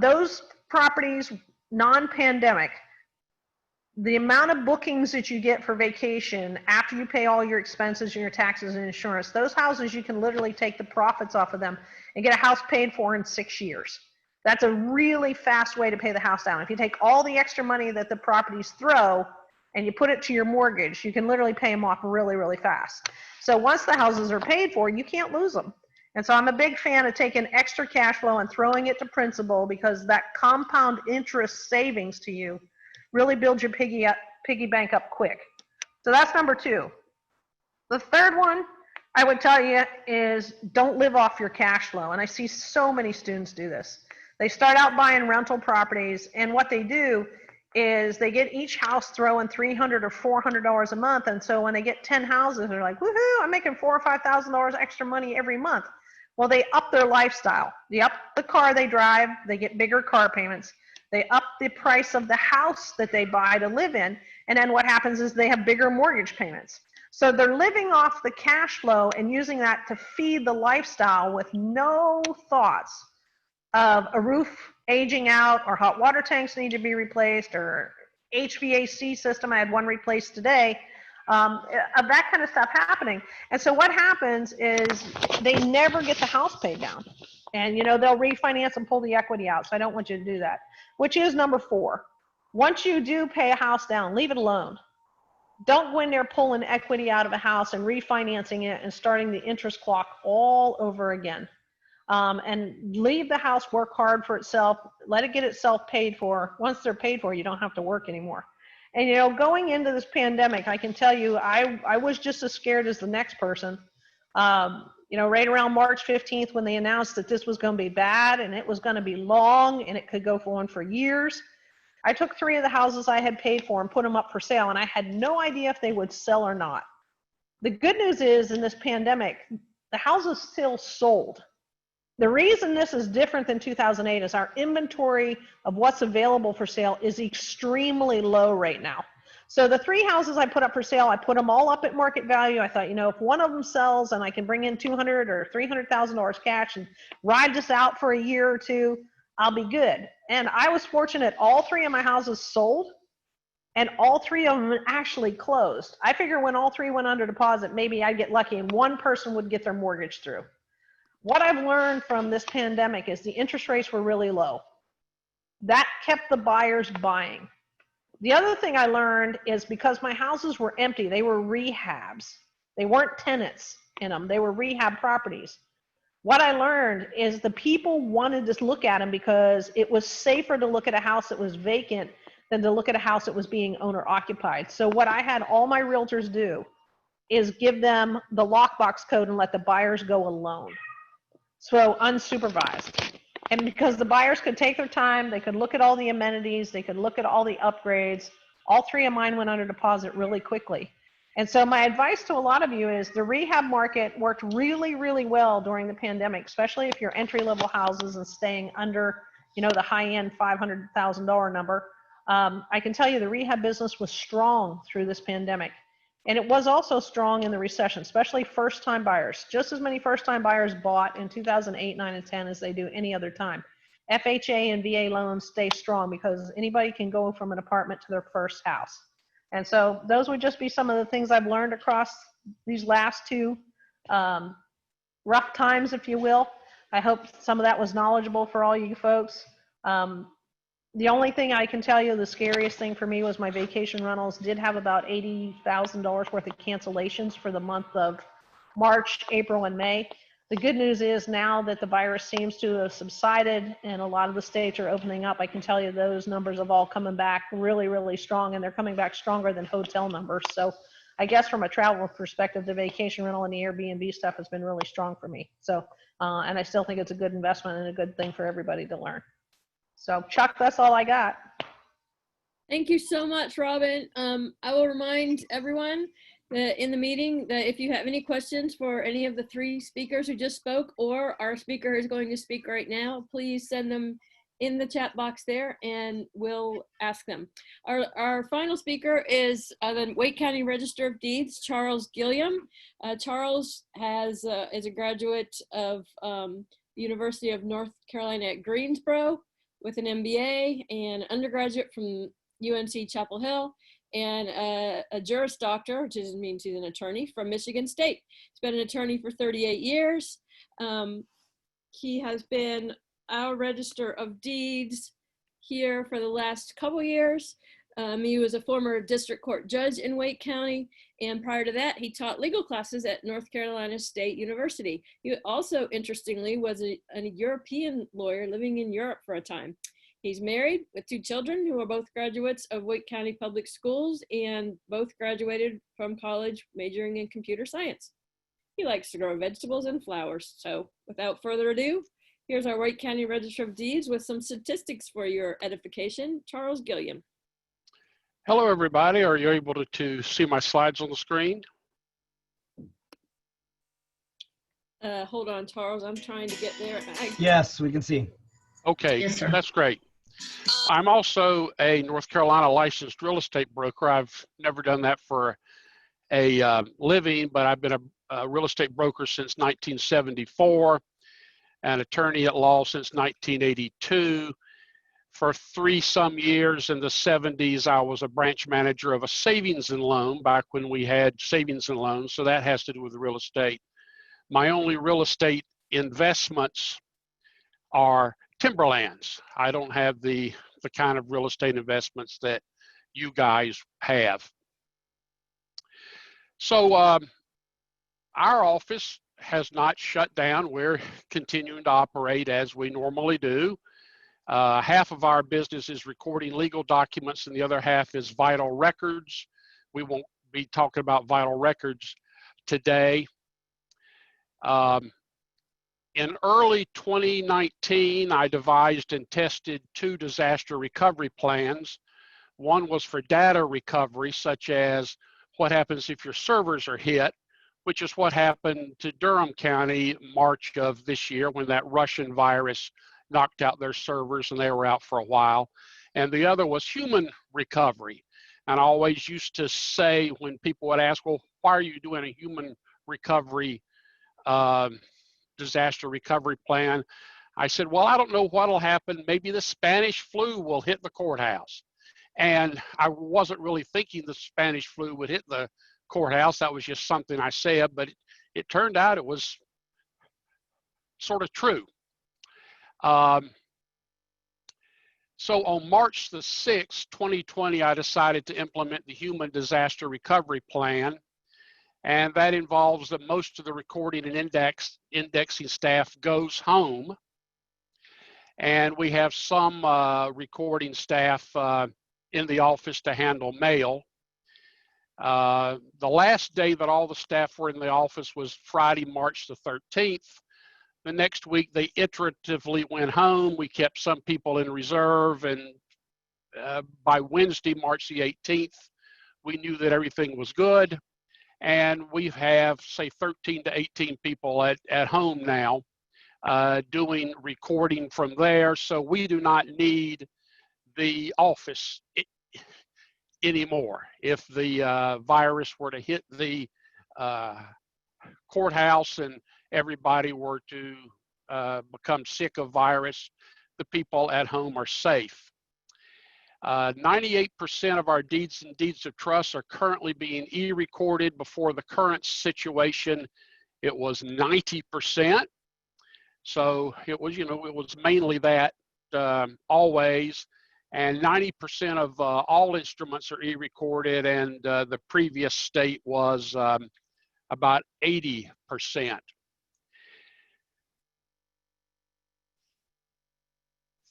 Those properties, non-pandemic, the amount of bookings that you get for vacation after you pay all your expenses and your taxes and insurance, those houses, you can literally take the profits off of them and get a house paid for in 6 years. That's a really fast way to pay the house down. If you take all the extra money that the properties throw and you put it to your mortgage, you can literally pay them off really, really fast. So once the houses are paid for, you can't lose them. And so I'm a big fan of taking extra cash flow and throwing it to principal, because that compound interest savings to you really builds your piggy bank up quick. So that's number 2. The third one I would tell you is don't live off your cash flow. And I see so many students do this. They start out buying rental properties, and what they do is they get each house throwing $300 or $400 a month. And so when they get 10 houses, they're like, woohoo, I'm making $4,000 or $5,000 extra money every month. Well, they up their lifestyle. They up the car they drive. They get bigger car payments. They up the price of the house that they buy to live in. And then what happens is they have bigger mortgage payments. So they're living off the cash flow and using that to feed the lifestyle with no thoughts of a roof aging out, or hot water tanks need to be replaced, or HVAC system. I had one replaced today. Of that kind of stuff happening. And so what happens is they never get the house paid down. And, you know, they'll refinance and pull the equity out. So I don't want you to do that, which is number 4. Once you do pay a house down, leave it alone. Don't go in there pulling equity out of a house and refinancing it and starting the interest clock all over again. And leave the house work hard for itself. Let it get itself paid for. Once they're paid for, you don't have to work anymore. And, you know, going into this pandemic, I can tell you, I was just as scared as the next person. You know, right around March 15th, when they announced that this was going to be bad and it was going to be long and it could go on for years, I took 3 of the houses I had paid for and put them up for sale, and I had no idea if they would sell or not. The good news is, in this pandemic, the houses still sold. The reason this is different than 2008 is our inventory of what's available for sale is extremely low right now. So the 3 houses I put up for sale, I put them all up at market value. I thought, you know, if one of them sells and I can bring in $200,000 or $300,000 cash and ride this out for a year or 2, I'll be good. And I was fortunate. All 3 of my houses sold, and all 3 of them actually closed. I figure when all 3 went under deposit, maybe I'd get lucky and one person would get their mortgage through. What I've learned from this pandemic is the interest rates were really low. That kept the buyers buying. The other thing I learned is, because my houses were empty, they were rehabs. They weren't tenants in them. They were rehab properties. What I learned is the people wanted to look at them because it was safer to look at a house that was vacant than to look at a house that was being owner occupied. So what I had all my realtors do is give them the lockbox code and let the buyers go alone. So unsupervised. And because the buyers could take their time, they could look at all the amenities, they could look at all the upgrades. All 3 of mine went under deposit really quickly. And so my advice to a lot of you is the rehab market worked really, really well during the pandemic, especially if you're entry-level houses and staying under, you know, the high-end $500,000 number. I can tell you the rehab business was strong through this pandemic. And it was also strong in the recession, especially first-time buyers. Just as many first-time buyers bought in 2008, 9, and 10 as they do any other time. FHA and VA loans stay strong because anybody can go from an apartment to their first house. And so those would just be some of the things I've learned across these last 2 rough times, if you will. I hope some of that was knowledgeable for all you folks. The only thing I can tell you, the scariest thing for me was my vacation rentals did have about $80,000 worth of cancellations for the month of March, April, and May. The good news is now that the virus seems to have subsided and a lot of the states are opening up, I can tell you those numbers have all coming back really, really strong, and they're coming back stronger than hotel numbers. So I guess from a travel perspective, the vacation rental and the Airbnb stuff has been really strong for me. So, and I still think it's a good investment and a good thing for everybody to learn. So Chuck, that's all I got. Thank you so much, Robyn. I will remind everyone that in the meeting that if you have any questions for any of the 3 speakers who just spoke, or our speaker who's going to speak right now, please send them in the chat box there, and we'll ask them. Our final speaker is the Wake County Register of Deeds, Charles Gilliam. Charles is a graduate of the University of North Carolina at Greensboro with an MBA, and undergraduate from UNC Chapel Hill, and a Juris Doctor, which means he's an attorney, from Michigan State. He's been an attorney for 38 years. He has been our Register of Deeds here for the last couple years. He was a former district court judge in Wake County, and prior to that, he taught legal classes at North Carolina State University. He also, interestingly, was a European lawyer living in Europe for a time. He's married with 2 children who are both graduates of Wake County Public Schools and both graduated from college majoring in computer science. He likes to grow vegetables and flowers. So without further ado, here's our Wake County Register of Deeds with some statistics for your edification, Charles Gilliam. Hello, everybody. Are you able to see my slides on the screen? Hold on, Charles. I'm trying to get there. Yes, we can see. Okay, Yes, sir. that's great. I'm also a North Carolina licensed real estate broker. I've never done that for a living, but I've been a real estate broker since 1974, an attorney at law since 1982. For 3-some years in the 70s, I was a branch manager of a savings and loan back when we had savings and loans, so that has to do with real estate. My only real estate investments are timberlands. I don't have the kind of real estate investments that you guys have. So our office has not shut down. We're continuing to operate as we normally do. Half of our business is recording legal documents and the other half is vital records. We won't be talking about vital records today. In early 2019, I devised and tested 2 disaster recovery plans. One was for data recovery, such as what happens if your servers are hit, which is what happened to Durham County March of this year when that Russian virus knocked out their servers and they were out for a while. And the other was human recovery. And I always used to say when people would ask, well, why are you doing a human recovery disaster recovery plan? I said, well, I don't know what'll happen. Maybe the Spanish flu will hit the courthouse. And I wasn't really thinking the Spanish flu would hit the courthouse. That was just something I said, but it turned out it was sort of true. So on March the 6th, 2020, I decided to implement the Human Disaster Recovery Plan. And that involves that most of the recording and indexing staff goes home. And we have some recording staff in the office to handle mail. The last day that all the staff were in the office was Friday, March the 13th. The next week, they iteratively went home. We kept some people in reserve, and by Wednesday, March the 18th, we knew that everything was good. And we have, say, 13 to 18 people at home now doing recording from there. So we do not need the office anymore. If the virus were to hit the courthouse and everybody were to become sick of virus, the people at home are safe. 98% of our deeds and deeds of trust are currently being e-recorded. Before the current situation, it was 90%. So it was, it was mainly that always. And 90% of all instruments are e-recorded, and the previous state was about 80%.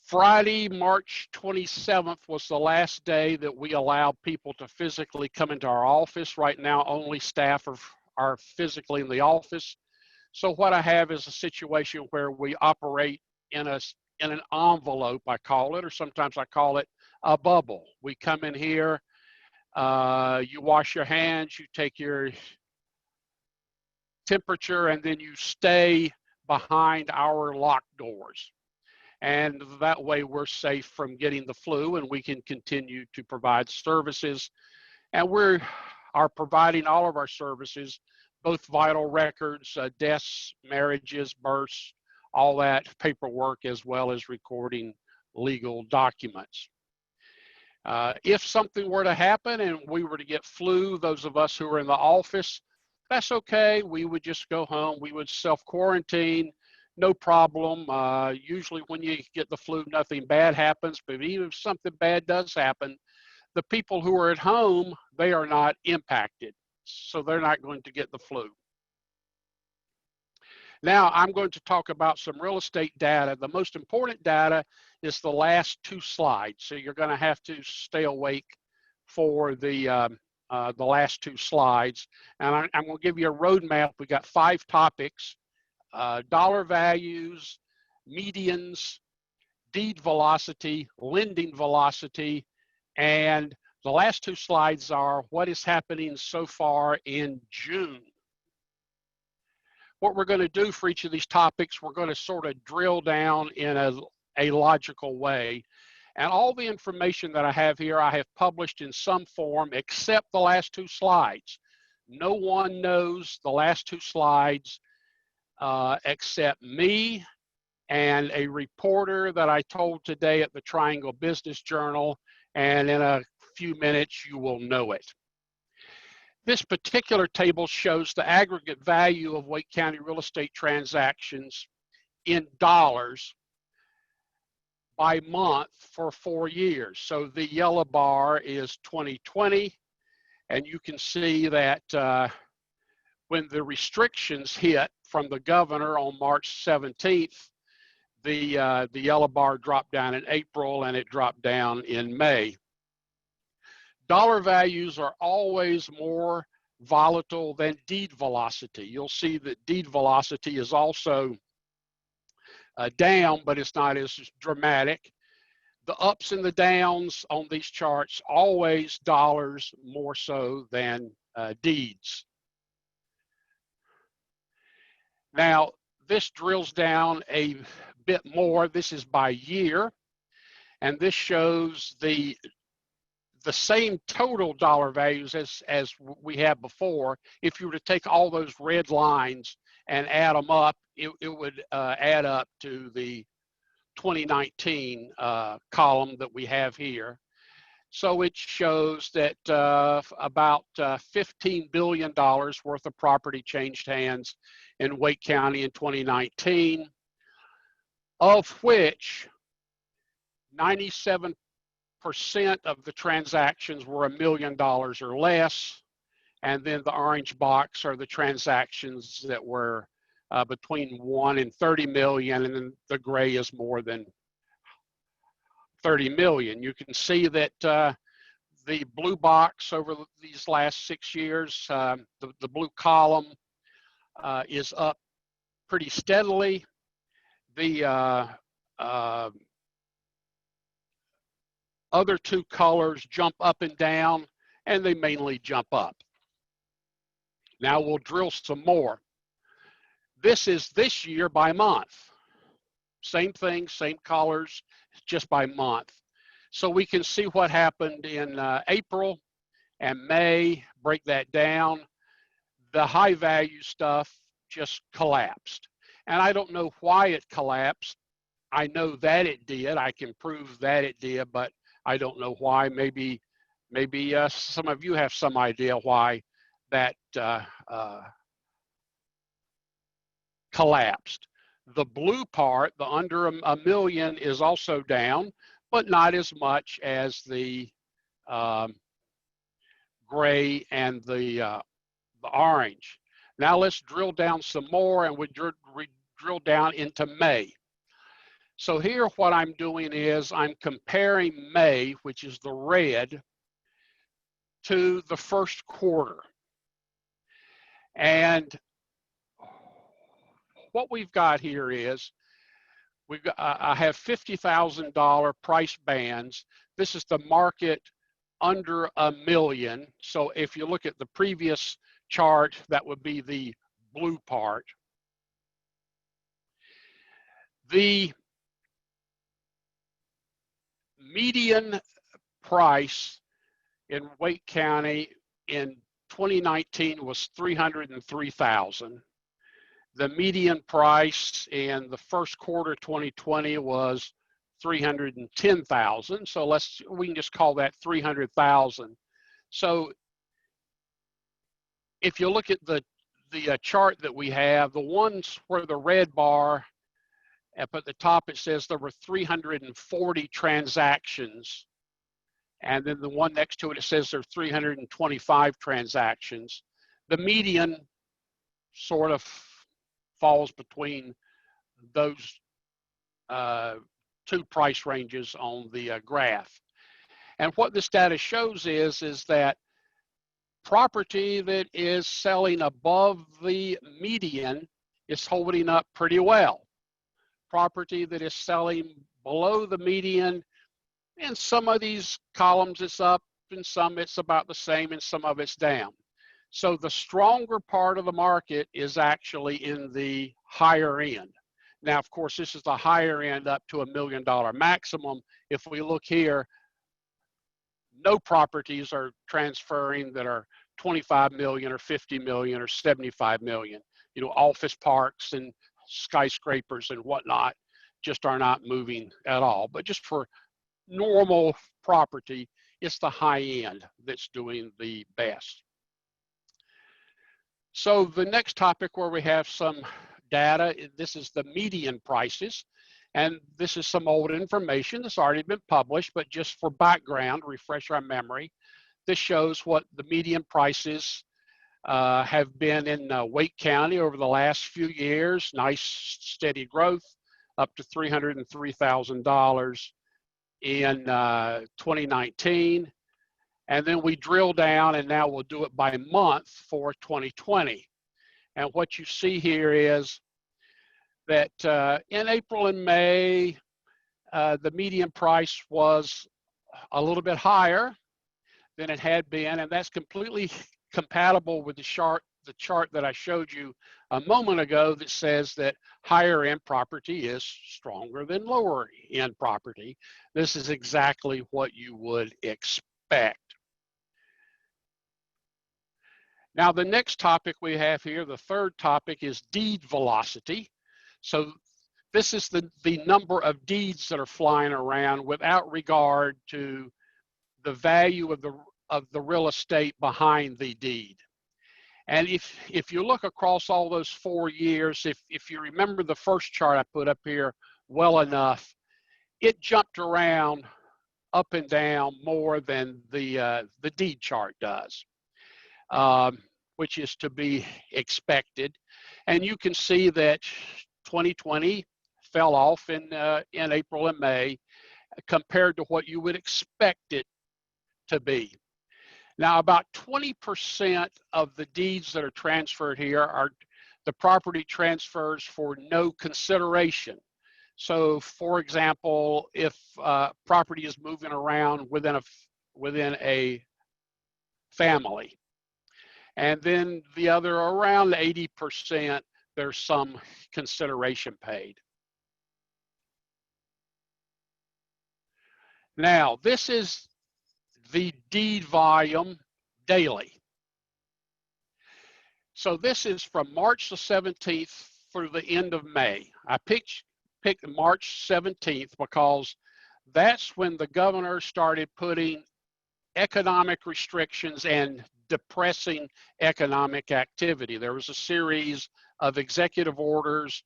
Friday, March 27th was the last day that we allowed people to physically come into our office. Right now, only staff are physically in the office. So what I have is a situation where we operate in an envelope, I call it, or sometimes I call it a bubble. We come in here, you wash your hands, you take your temperature, and then you stay behind our locked doors. And that way we're safe from getting the flu and we can continue to provide services. And we are providing all of our services, both vital records, deaths, marriages, births, all that paperwork, as well as recording legal documents. If something were to happen and we were to get flu, those of us who are in the office, that's okay. We would just go home. We would self-quarantine, no problem. Usually when you get the flu, nothing bad happens, but even if something bad does happen, the people who are at home, they are not impacted. So they're not going to get the flu. Now I'm going to talk about some real estate data. The most important data is the last two slides. So you're going to have to stay awake for the last two slides. And I'm going to give you a roadmap. We got 5 topics: dollar values, medians, deed velocity, lending velocity, and the last 2 slides are what is happening so far in June. What we're going to do for each of these topics, we're going to sort of drill down in a logical way. And all the information that I have here, I have published in some form except the last 2 slides. No one knows the last 2 slides except me and a reporter that I told today at the Triangle Business Journal, and in a few minutes you will know it. This particular table shows the aggregate value of Wake County real estate transactions in dollars by month for 4 years. So the yellow bar is 2020, and you can see that when the restrictions hit from the governor on March 17th, the yellow bar dropped down in April and it dropped down in May. Dollar values are always more volatile than deed velocity. You'll see that deed velocity is also down, but it's not as dramatic. The ups and the downs on these charts, always dollars more so than deeds. Now, this drills down a bit more. This is by year, and this shows the same total dollar values as we had before. If you were to take all those red lines and add them up, it would add up to the 2019 column that we have here. So it shows that about $15 billion worth of property changed hands in Wake County in 2019, of which 97% of the transactions were $1 million or less, and then the orange box are the transactions that were between 1 and 30 million, and then the gray is more than 30 million. You can see that the blue box over these last 6 years, the blue column is up pretty steadily. The other 2 colors jump up and down, and they mainly jump up. Now we'll drill some more. This is this year by month. Same thing, same colors, just by month. So we can see what happened in April and May, break that down. The high value stuff just collapsed. And I don't know why it collapsed. I know that it did. I can prove that it did, but I don't know why. Maybe some of you have some idea why that collapsed. The blue part, the under a million, is also down, but not as much as the gray and the orange. Now let's drill down some more, and we drill down into May. So here what I'm doing is I'm comparing May, which is the red, to the first quarter. And what we've got here is I have $50,000 price bands. This is the market under $1 million. So if you look at the previous chart, that would be the blue part. The median price in Wake County in 2019 was $303,000. The median price in the first quarter 2020 was $310,000. So we can just call that 300,000. So if you look at the chart that we have, the ones where the red bar up at the top, it says there were 340 transactions. And then the one next to it, it says there are 325 transactions. The median sort of falls between those two price ranges on the graph. And what this data shows is that property that is selling above the median is holding up pretty well. Property that is selling below the median, in some of these columns it's up, and some it's about the same, and some of it's down. So the stronger part of the market is actually in the higher end. Now, of course, this is the higher end up to $1 million maximum. If we look here, no properties are transferring that are 25 million or 50 million or 75 million. You know, office parks and skyscrapers and whatnot just are not moving at all. But just for normal property, it's the high end that's doing the best. So the next topic where we have some data, this is the median prices. And this is some old information that's already been published, but just for background, refresh our memory. This shows what the median prices have been in Wake County over the last few years. Nice steady growth, up to $303,000 in 2019. And then we drill down, and now we'll do it by month for 2020. And what you see here is that in April and May, the median price was a little bit higher than it had been, and that's completely compatible with the chart that I showed you a moment ago that says that higher end property is stronger than lower end property. This is exactly what you would expect. Now, the next topic we have here, the third topic, is deed velocity. So this is the number of deeds that are flying around without regard to the value of the real estate behind the deed. And if you look across all those 4 years, if you remember the first chart I put up here well enough, it jumped around up and down more than the deed chart does, which is to be expected. And you can see that 2020 fell off in April and May compared to what you would expect it to be. Now, about 20% of the deeds that are transferred here are the property transfers for no consideration. So, for example, if property is moving around within a family, and then the other around 80%, there's some consideration paid. Now, this is the deed volume daily. So this is from March the 17th through the end of May. I picked March 17th because that's when the governor started putting economic restrictions and depressing economic activity. There was a series of executive orders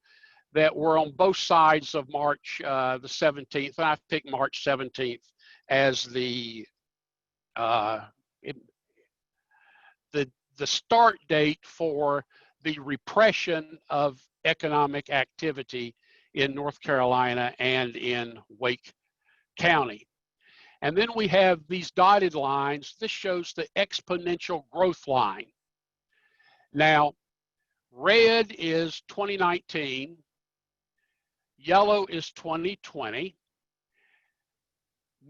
that were on both sides of March the 17th. And I picked March 17th as the start date for the repression of economic activity in North Carolina and in Wake County. And then we have these dotted lines. This shows the exponential growth line. Now, red is 2019, yellow is 2020.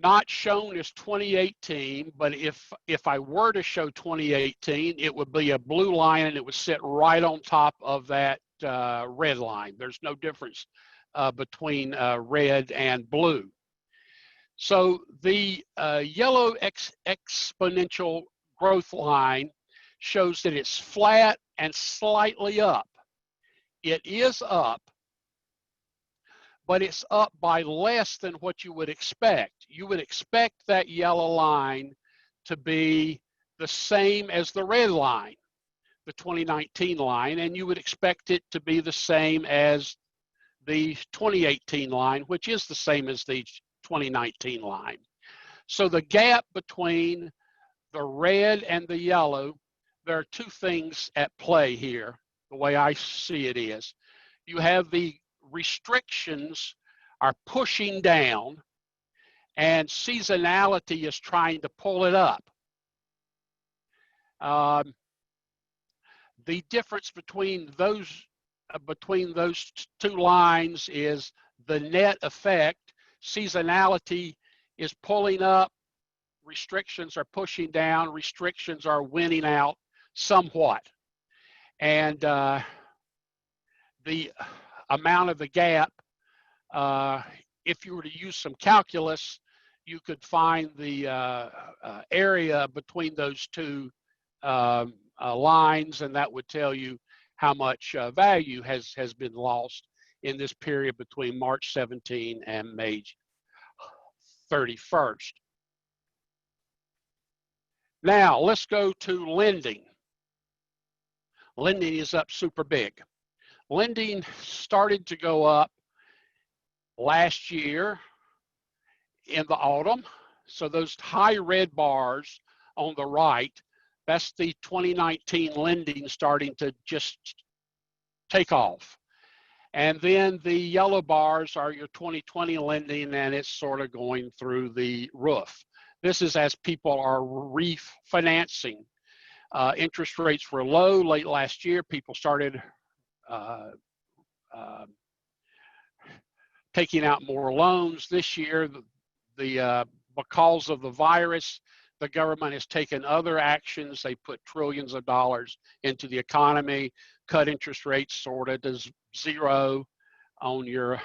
Not shown is 2018, but if I were to show 2018, it would be a blue line and it would sit right on top of that red line. There's no difference between red and blue. So the yellow exponential growth line shows that it's flat and slightly up. It is up, but it's up by less than what you would expect. You would expect that yellow line to be the same as the red line, the 2019 line, and you would expect it to be the same as the 2018 line, which is the same as the 2019 line. So the gap between the red and the yellow, there are two things at play here, the way I see it is. You have the restrictions are pushing down, and seasonality is trying to pull it up. The difference between those two lines is the net effect. Seasonality is pulling up, restrictions are pushing down, restrictions are winning out somewhat. And the amount of the gap, if you were to use some calculus, you could find the area between those two lines, and that would tell you how much value has been lost in this period between March 17 and May 31st. Now, let's go to lending. Lending is up super big. Lending started to go up last year in the autumn. So those high red bars on the right, that's the 2019 lending starting to just take off. And then the yellow bars are your 2020 lending, and it's sort of going through the roof. This is as people are refinancing. Interest rates were low late last year. People started taking out more loans this year. Because of the virus, the government has taken other actions. They put trillions of dollars into the economy, cut interest rates sort of to zero on your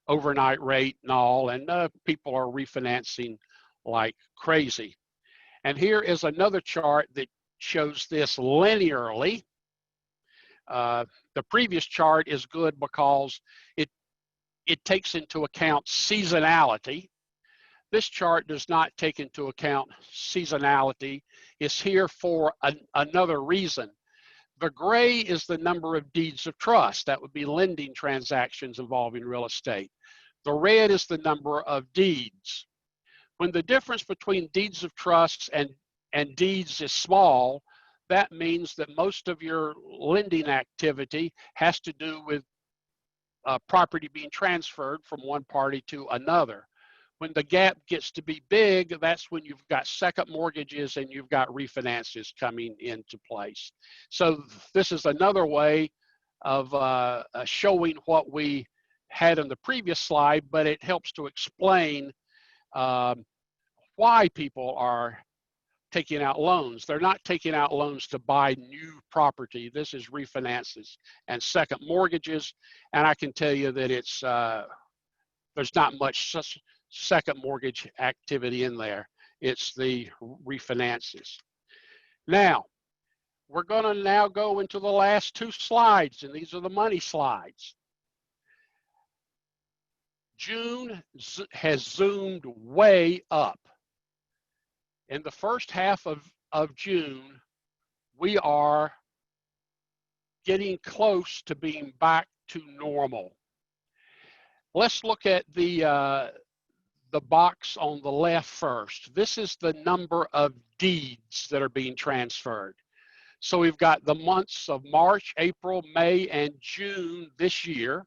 overnight rate and all, and people are refinancing like crazy. And here is another chart that shows this linearly. The previous chart is good because it takes into account seasonality. This chart does not take into account seasonality. It's here for another reason. The gray is the number of deeds of trust. That would be lending transactions involving real estate. The red is the number of deeds. When the difference between deeds of trust and deeds is small, that means that most of your lending activity has to do with property being transferred from one party to another. When the gap gets to be big, that's when you've got second mortgages and you've got refinances coming into place. So this is another way of showing what we had in the previous slide, but it helps to explain why people are taking out loans. They're not taking out loans to buy new property. This is refinances and second mortgages. And I can tell you that it's there's not much second mortgage activity in there. It's the refinances. Now, we're going to now go into the last two slides, and these are the money slides. June has zoomed way up. In the first half of June, we are getting close to being back to normal. Let's look at the box on the left first. This is the number of deeds that are being transferred. So we've got the months of March, April, May, and June this year.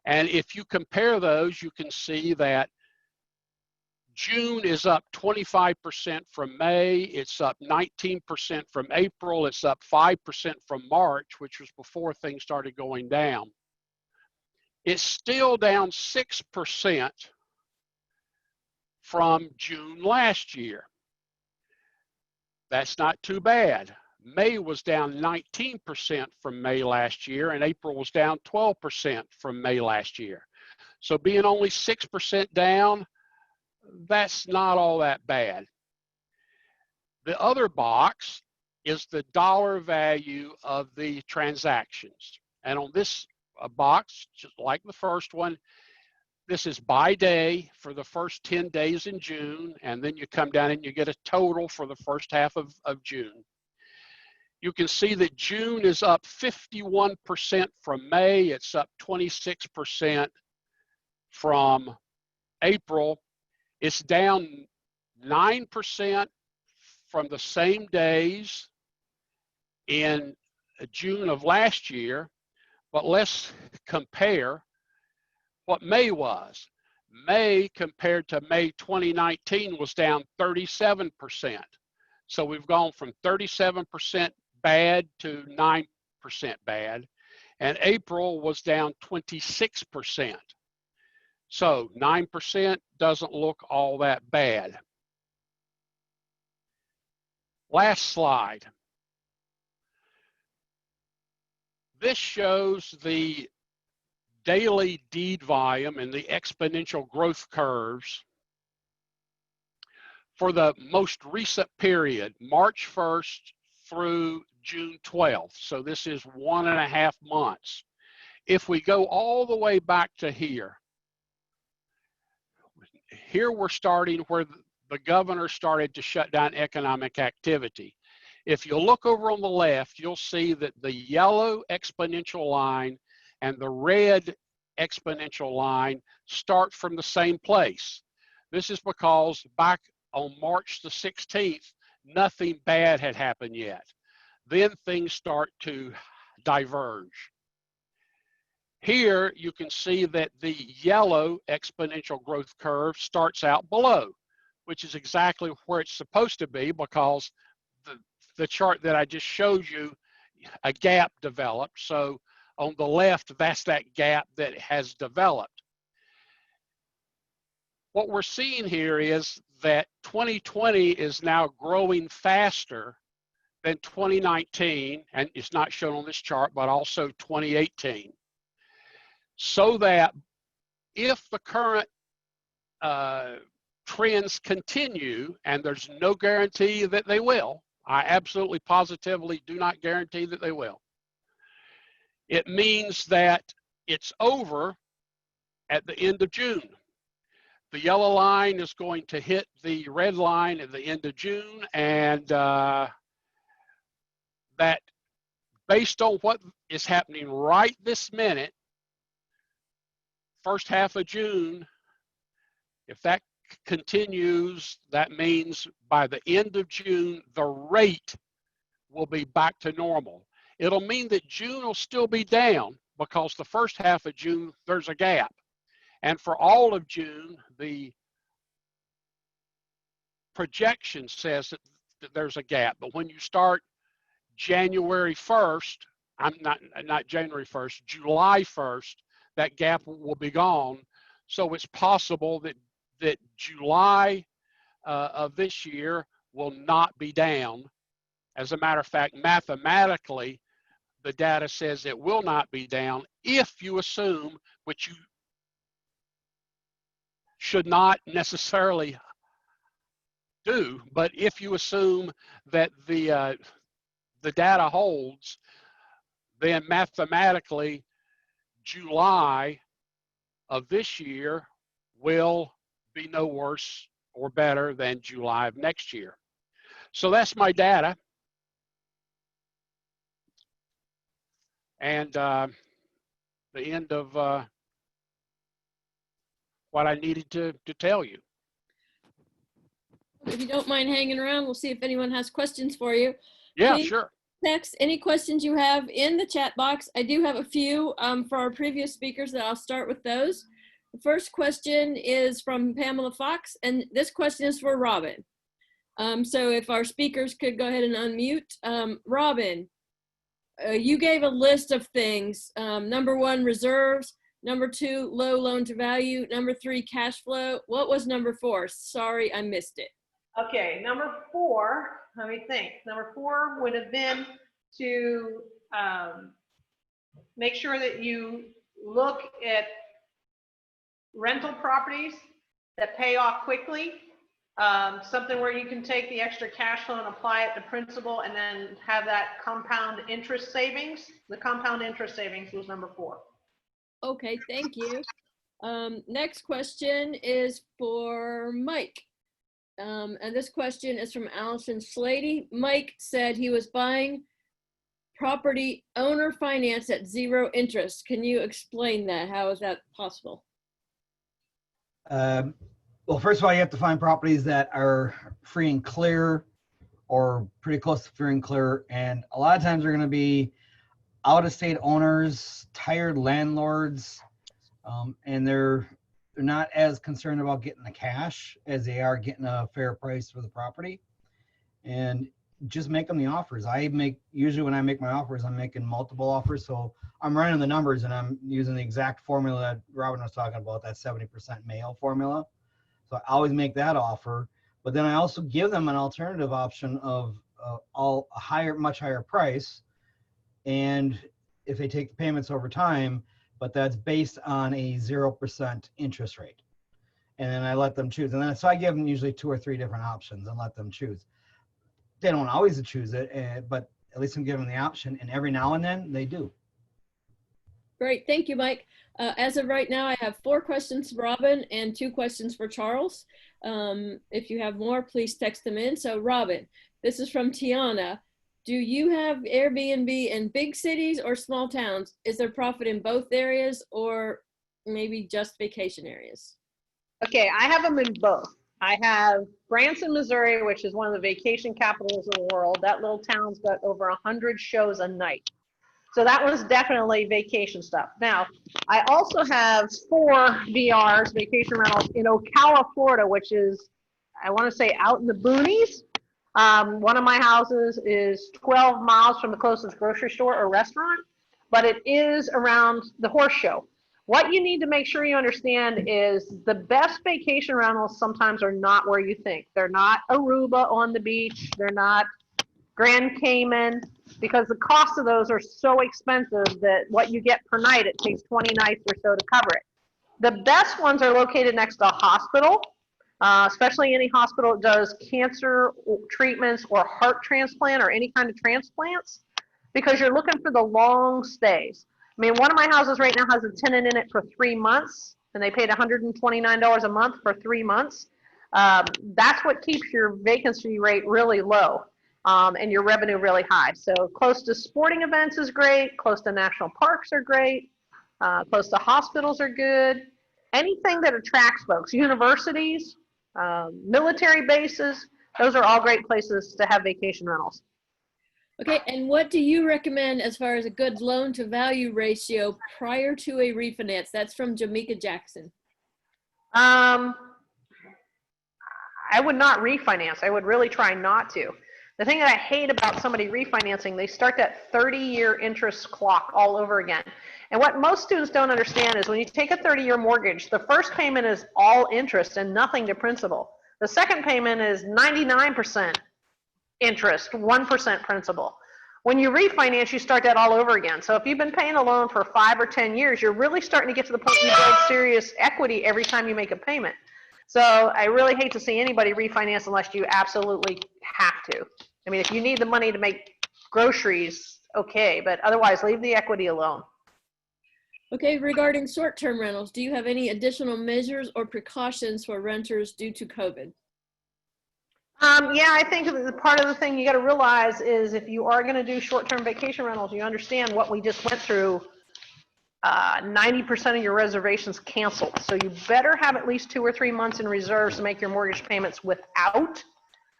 And if you compare those, you can see that June is up 25% from May, it's up 19% from April, it's up 5% from March, which was before things started going down. It's still down 6% from June last year. That's not too bad. May was down 19% from May last year, and April was down 12% from May last year. So being only 6% down, that's not all that bad. The other box is the dollar value of the transactions. And on this box, just like the first one, this is by day for the first 10 days in June, and then you come down and you get a total for the first half of June. You can see that June is up 51% from May. It's up 26% from April. It's down 9% from the same days in June of last year. But let's compare what May was. May compared to May 2019 was down 37%. So we've gone from 37% bad to 9% bad. And April was down 26%. So 9% doesn't look all that bad. Last slide. This shows the daily deed volume and the exponential growth curves for the most recent period, March 1st through June 12th. So this is 1.5 months. If we go all the way back to here we're starting where the governor started to shut down economic activity. If you look over on the left, you'll see that the yellow exponential line and the red exponential line start from the same place. This is because back on March the 16th, nothing bad had happened yet. Then things start to diverge. Here you can see that the yellow exponential growth curve starts out below, which is exactly where it's supposed to be, because the chart that I just showed you, a gap developed. So on the left, that's that gap that has developed. What we're seeing here is that 2020 is now growing faster than 2019, and it's not shown on this chart, but also 2018. So that if the current trends continue, and there's no guarantee that they will, I absolutely positively do not guarantee that they will, it means that it's over at the end of June. The yellow line is going to hit the red line at the end of June, and that based on what is happening right this minute, first half of June, if that continues, that means by the end of June, the rate will be back to normal. It'll mean that June will still be down because the first half of June, there's a gap. And for all of June, the projection says that there's a gap. But when you start January 1st, not January 1st, July 1st, that gap will be gone. So it's possible that July of this year will not be down. As a matter of fact, mathematically, the data says it will not be down if you assume, which you should not necessarily do, but if you assume that the data holds, then mathematically, July of this year will be no worse or better than July of next year. So that's my data. And the end of what I needed to tell you. If you don't mind hanging around, we'll see if anyone has questions for you. Yeah, Please sure. text any questions you have in the chat box. I do have a few for our previous speakers that I'll start with those. The first question is from Pamela Fox, and this question is for Robyn. So if our speakers could go ahead and unmute. Robyn, you gave a list of things. Number 1, reserves. Number 2, low loan to value. Number 3, cash flow. What was number 4? Sorry, I missed it. Okay, number 4, let me think. Number 4 would have been to make sure that you look at rental properties that pay off quickly. Something where you can take the extra cash flow and apply it to principal and then have that compound interest savings. The compound interest savings was number 4. Okay, thank you. Next question is for Mike. And this question is from Allison Slady. Mike said he was buying property owner finance at 0 interest. Can you explain that? How is that possible? Well, first of all, you have to find properties that are free and clear or pretty close to free and clear. And a lot of times they're going to be out-of-state owners, tired landlords, and they're not as concerned about getting the cash as they are getting a fair price for the property. And just make them the offers. Usually when I make my offers, I'm making multiple offers. So I'm running the numbers and I'm using the exact formula that Robyn was talking about, that 70% male formula. So I always make that offer, but then I also give them an alternative option of much higher price. And if they take the payments over time, but that's based on a 0% interest rate. And then I let them choose. And then, so I give them usually 2 or 3 different options and let them choose. They don't always choose it, but at least I'm giving them the option. And every now and then they do. Great, thank you, Mike. As of right now, I have 4 questions for Robyn and 2 questions for Charles. If you have more, please text them in. So Robyn, this is from Tiana. Do you have Airbnb in big cities or small towns? Is there profit in both areas or maybe just vacation areas? Okay, I have them in both. I have Branson, Missouri, which is one of the vacation capitals of the world. That little town's got over 100 shows a night. So that was definitely vacation stuff. Now, I also have 4 VRs, vacation rentals, in Ocala, Florida, which is, I want to say, out in the boonies. One of my houses is 12 miles from the closest grocery store or restaurant, but it is around the horse show. What you need to make sure you understand is the best vacation rentals sometimes are not where you think. They're not Aruba on the beach. They're not Grand Cayman, because the cost of those are so expensive that what you get per night, it takes 20 nights or so to cover it. The best ones are located next to a hospital, especially any hospital that does cancer treatments or heart transplant or any kind of transplants, because you're looking for the long stays. I mean, one of my houses right now has a tenant in it for 3 months, and they paid $129 a month for 3 months. That's what keeps your vacancy rate really low. And your revenue really high. So close to sporting events is great, close to national parks are great, close to hospitals are good. Anything that attracts folks, universities, military bases, those are all great places to have vacation rentals. Okay, and what do you recommend as far as a good loan to value ratio prior to a refinance? That's from Jamaica Jackson. I would not refinance. I would really try not to. The thing that I hate about somebody refinancing, they start that 30-year interest clock all over again. And what most students don't understand is when you take a 30-year mortgage, the first payment is all interest and nothing to principal. The second payment is 99% interest, 1% principal. When you refinance, you start that all over again. So if you've been paying a loan for 5 or 10 years, you're really starting to get to the point you build serious equity every time you make a payment. So I really hate to see anybody refinance unless you absolutely have to. I mean, if you need the money to make groceries, okay, but otherwise leave the equity alone. Okay, regarding short-term rentals, do you have any additional measures or precautions for renters due to COVID? Yeah, I think the part of the thing you got to realize is if you are going to do short-term vacation rentals, you understand what we just went through. 90% of your reservations canceled. So you better have at least 2 or 3 months in reserves to make your mortgage payments without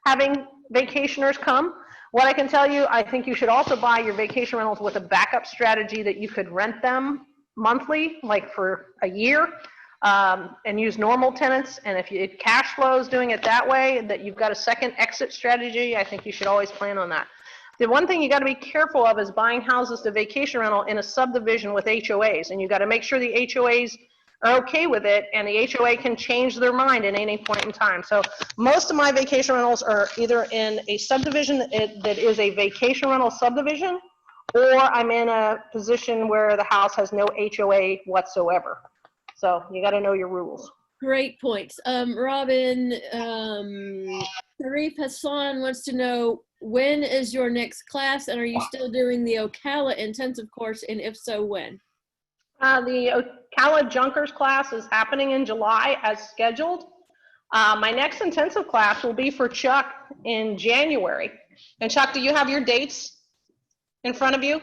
having vacationers come. What I can tell you, I think you should also buy your vacation rentals with a backup strategy that you could rent them monthly, like for a year, and use normal tenants. And if it cash flows doing it that way, that you've got a second exit strategy, I think you should always plan on that. The one thing you got to be careful of is buying houses to vacation rental in a subdivision with HOAs, and you got to make sure the HOAs are okay with it, and the HOA can change their mind at any point in time. So most of my vacation rentals are either in a subdivision that is a vacation rental subdivision, or I'm in a position where the house has no HOA whatsoever. So you got to know your rules. Great points. Robin, Sharif Hassan wants to know, when is your next class, and are you still doing the Ocala intensive course, and if so, when? The Ocala Junkers class is happening in July as scheduled. My next intensive class will be for Chuck in January. And Chuck, do you have your dates in front of you?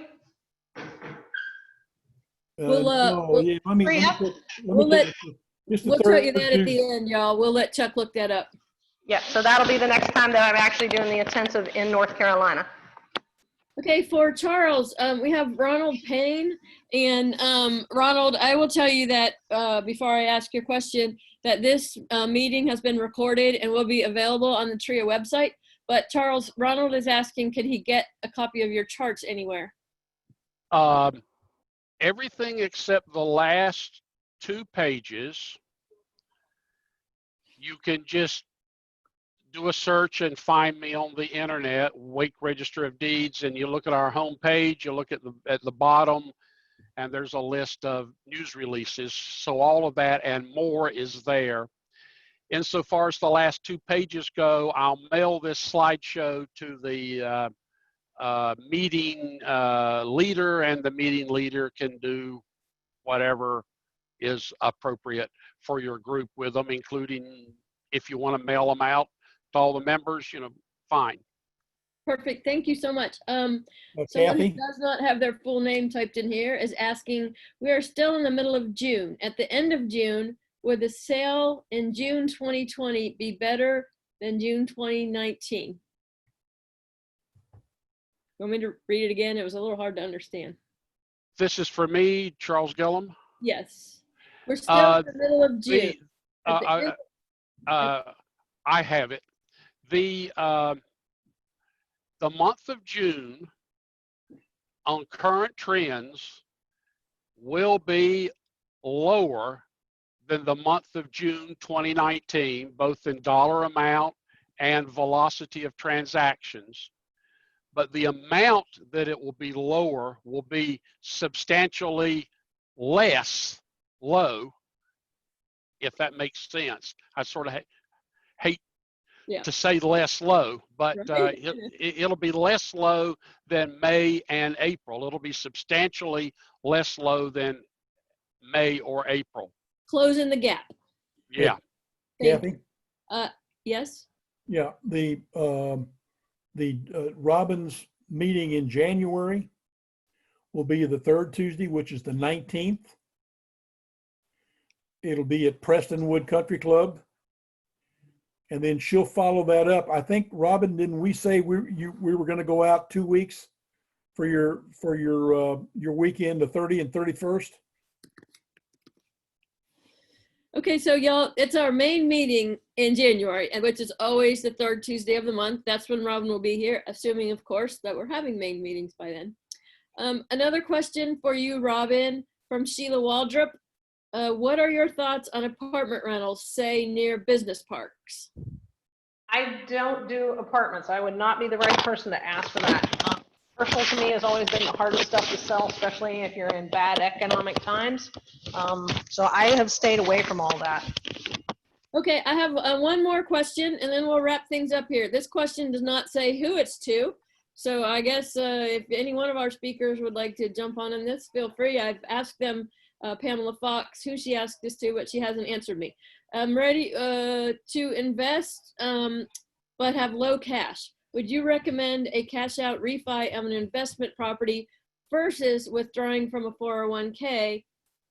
We'll yeah, let me we'll take just the We'll tell third you that at Tuesday. the end, y'all. We'll let Chuck look that up. Yeah, so that'll be the next time that I'm actually doing the intensive in North Carolina. Okay, for Charles, we have Ronald Payne. And Ronald, I will tell you that before I ask your question, that this meeting has been recorded and will be available on the TREIA website. But Charles, Ronald is asking, could he get a copy of your charts anywhere? Everything except the last 2 pages, you can just do a search and find me on the internet, Wake Register of Deeds, and you look at our homepage, you look at the bottom, and there's a list of news releases. So all of that and more is there. Insofar as the last 2 pages go, I'll mail this slideshow to the meeting leader, and the meeting leader can do whatever is appropriate for your group with them, including if you want to mail them out to all the members, fine. Perfect. Thank you so much. Someone who Kathy? does not have their full name typed in here is asking, we are still in the middle of June. At the end of June, would the sale in June 2020 be better than June 2019? Want me to read it again? It was a little hard to understand. This is for me, Charles Gilliam. Yes. We're still in the middle of June. I have it. The month of June on current trends will be lower than the month of June 2019, both in dollar amount and velocity of transactions. But the amount that it will be lower will be substantially less low, if that makes sense. I sort of hate to say less low, but it'll be less low than May and April. It'll be substantially less low than May or April. Closing the gap. Yeah. Kathy? Yes. Yeah, the Robin's meeting in January will be the 3rd Tuesday, which is the 19th. It'll be at Prestonwood Country Club. And then she'll follow that up. I think, Robin, didn't we say we were going to go out 2 weeks for your weekend, the 30th and 31st? Okay, so y'all, it's our main meeting in January, which is always the 3rd Tuesday of the month. That's when Robin will be here, assuming, of course, that we're having main meetings by then. Another question for you, Robin, from Sheila Waldrop. What are your thoughts on apartment rentals, say near business parks? I don't do apartments. I would not be the right person to ask for that. Commercial to me has always been the hardest stuff to sell, especially if you're in bad economic times. So I have stayed away from all that. Okay, I have one more question, and then we'll wrap things up here. This question does not say who it's to. So I guess if any one of our speakers would like to jump on this, feel free. I've asked them, Pamela Fox, who she asked this to, but she hasn't answered me. I'm ready to invest, but have low cash. Would you recommend a cash out refi of an investment property versus withdrawing from a 401k,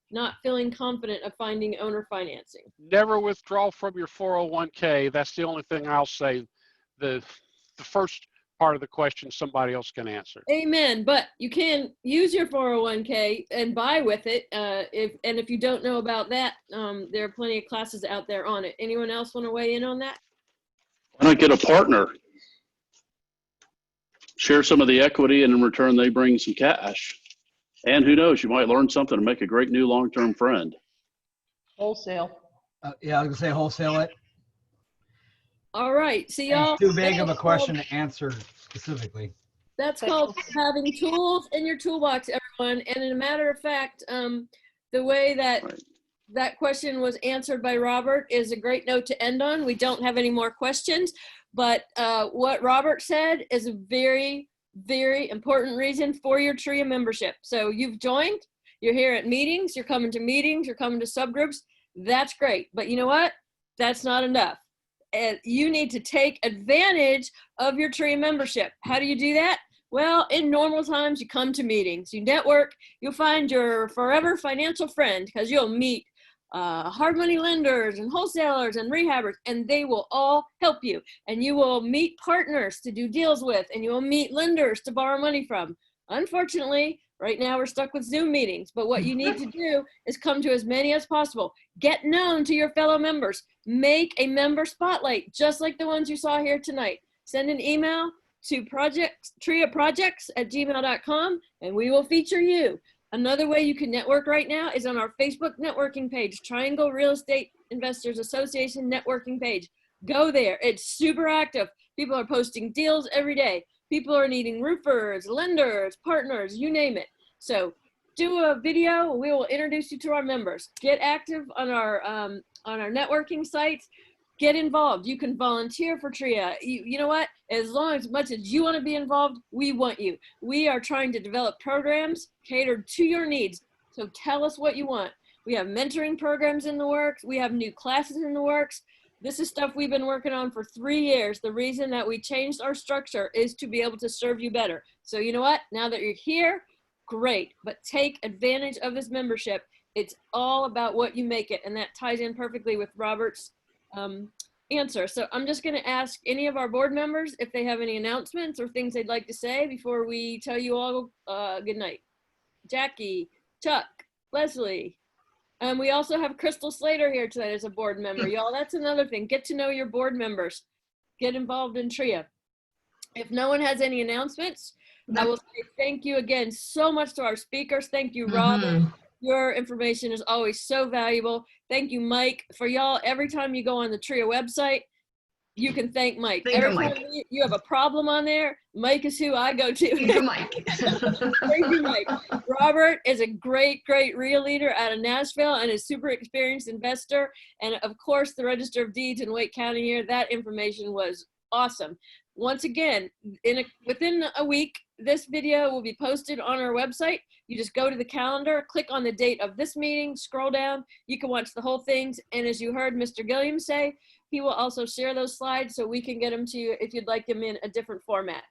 not feeling confident of finding owner financing? Never withdraw from your 401k. That's the only thing I'll say. The first part of the question somebody else can answer. Amen. But you can use your 401k and buy with it. If you don't know about that, there are plenty of classes out there on it. Anyone else want to weigh in on that? Why not get a partner? Share some of the equity, and in return, they bring some cash. And who knows, you might learn something and make a great new long-term friend. Wholesale. Yeah, I was gonna say wholesale it. All right. See y'all. It's too big of a question to answer specifically. That's called having tools in your toolbox, everyone. And in a matter of fact, the way that that question was answered by Robert is a great note to end on. We don't have any more questions, but what Robert said is a very, very important reason for your TREA membership. So you've joined, you're here at meetings, you're coming to meetings, you're coming to subgroups. That's great. But you know what? That's not enough. And you need to take advantage of your TREA membership. How do you do that? Well, in normal times, you come to meetings, you network, you'll find your forever financial friend because you'll meet hard money lenders and wholesalers and rehabbers, and they will all help you. And you will meet partners to do deals with, and you will meet lenders to borrow money from. Unfortunately, right now we're stuck with Zoom meetings, but what you need to do is come to as many as possible. Get known to your fellow members. Make a member spotlight, just like the ones you saw here tonight. Send an email to TREAprojects@gmail.com, and we will feature you. Another way you can network right now is on our Facebook networking page, Triangle Real Estate Investors Association networking page. Go there. It's super active. People are posting deals every day. People are needing roofers, lenders, partners, you name it. So do a video. We will introduce you to our members. Get active on our networking sites. Get involved. You can volunteer for TREA. You know what? As much as you want to be involved, we want you. We are trying to develop programs catered to your needs. So tell us what you want. We have mentoring programs in the works. We have new classes in the works. This is stuff we've been working on for 3 years. The reason that we changed our structure is to be able to serve you better. So you know what? Now that you're here, great. But take advantage of this membership. It's all about what you make it. And that ties in perfectly with Robert's answer. So I'm just going to ask any of our board members if they have any announcements or things they'd like to say before we tell you all good night. Jackie, Chuck, Leslie. We also have Crystal Slater here tonight as a board member. Y'all, that's another thing. Get to know your board members. Get involved in TREA. If no one has any announcements, I will say thank you again so much to our speakers. Thank you, Robyn. Your information is always so valuable. Thank you, Mike. For y'all, every time you go on the TREA website, you can thank Mike. Every time you have a problem on there, Mike is who I go to. Thank you, Mike. Thank you, Mike. Robert is a great, great REIA leader out of Nashville and a super experienced investor. And of course, the Register of Deeds in Wake County here, that information was awesome. Once again, within a week, this video will be posted on our website. You just go to the calendar, click on the date of this meeting, scroll down, you can watch the whole things. And as you heard Mr. Gilliam say, he will also share those slides so we can get them to you if you'd like them in a different format.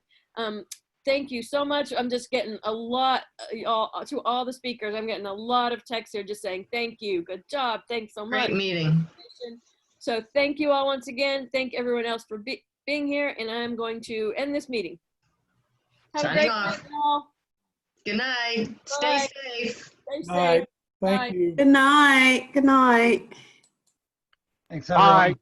Thank you so much. I'm just getting a lot, to all the speakers, I'm getting a lot of texts here just saying, thank you, good job, thanks so much. Great meeting. So thank you all once again. Thank everyone else for being here, and I'm going to end this meeting. Have a great night, all. Good night. Bye. Stay safe. Stay safe. All right. Thank Bye. you. Good night. Good night. Thanks, everyone. Bye.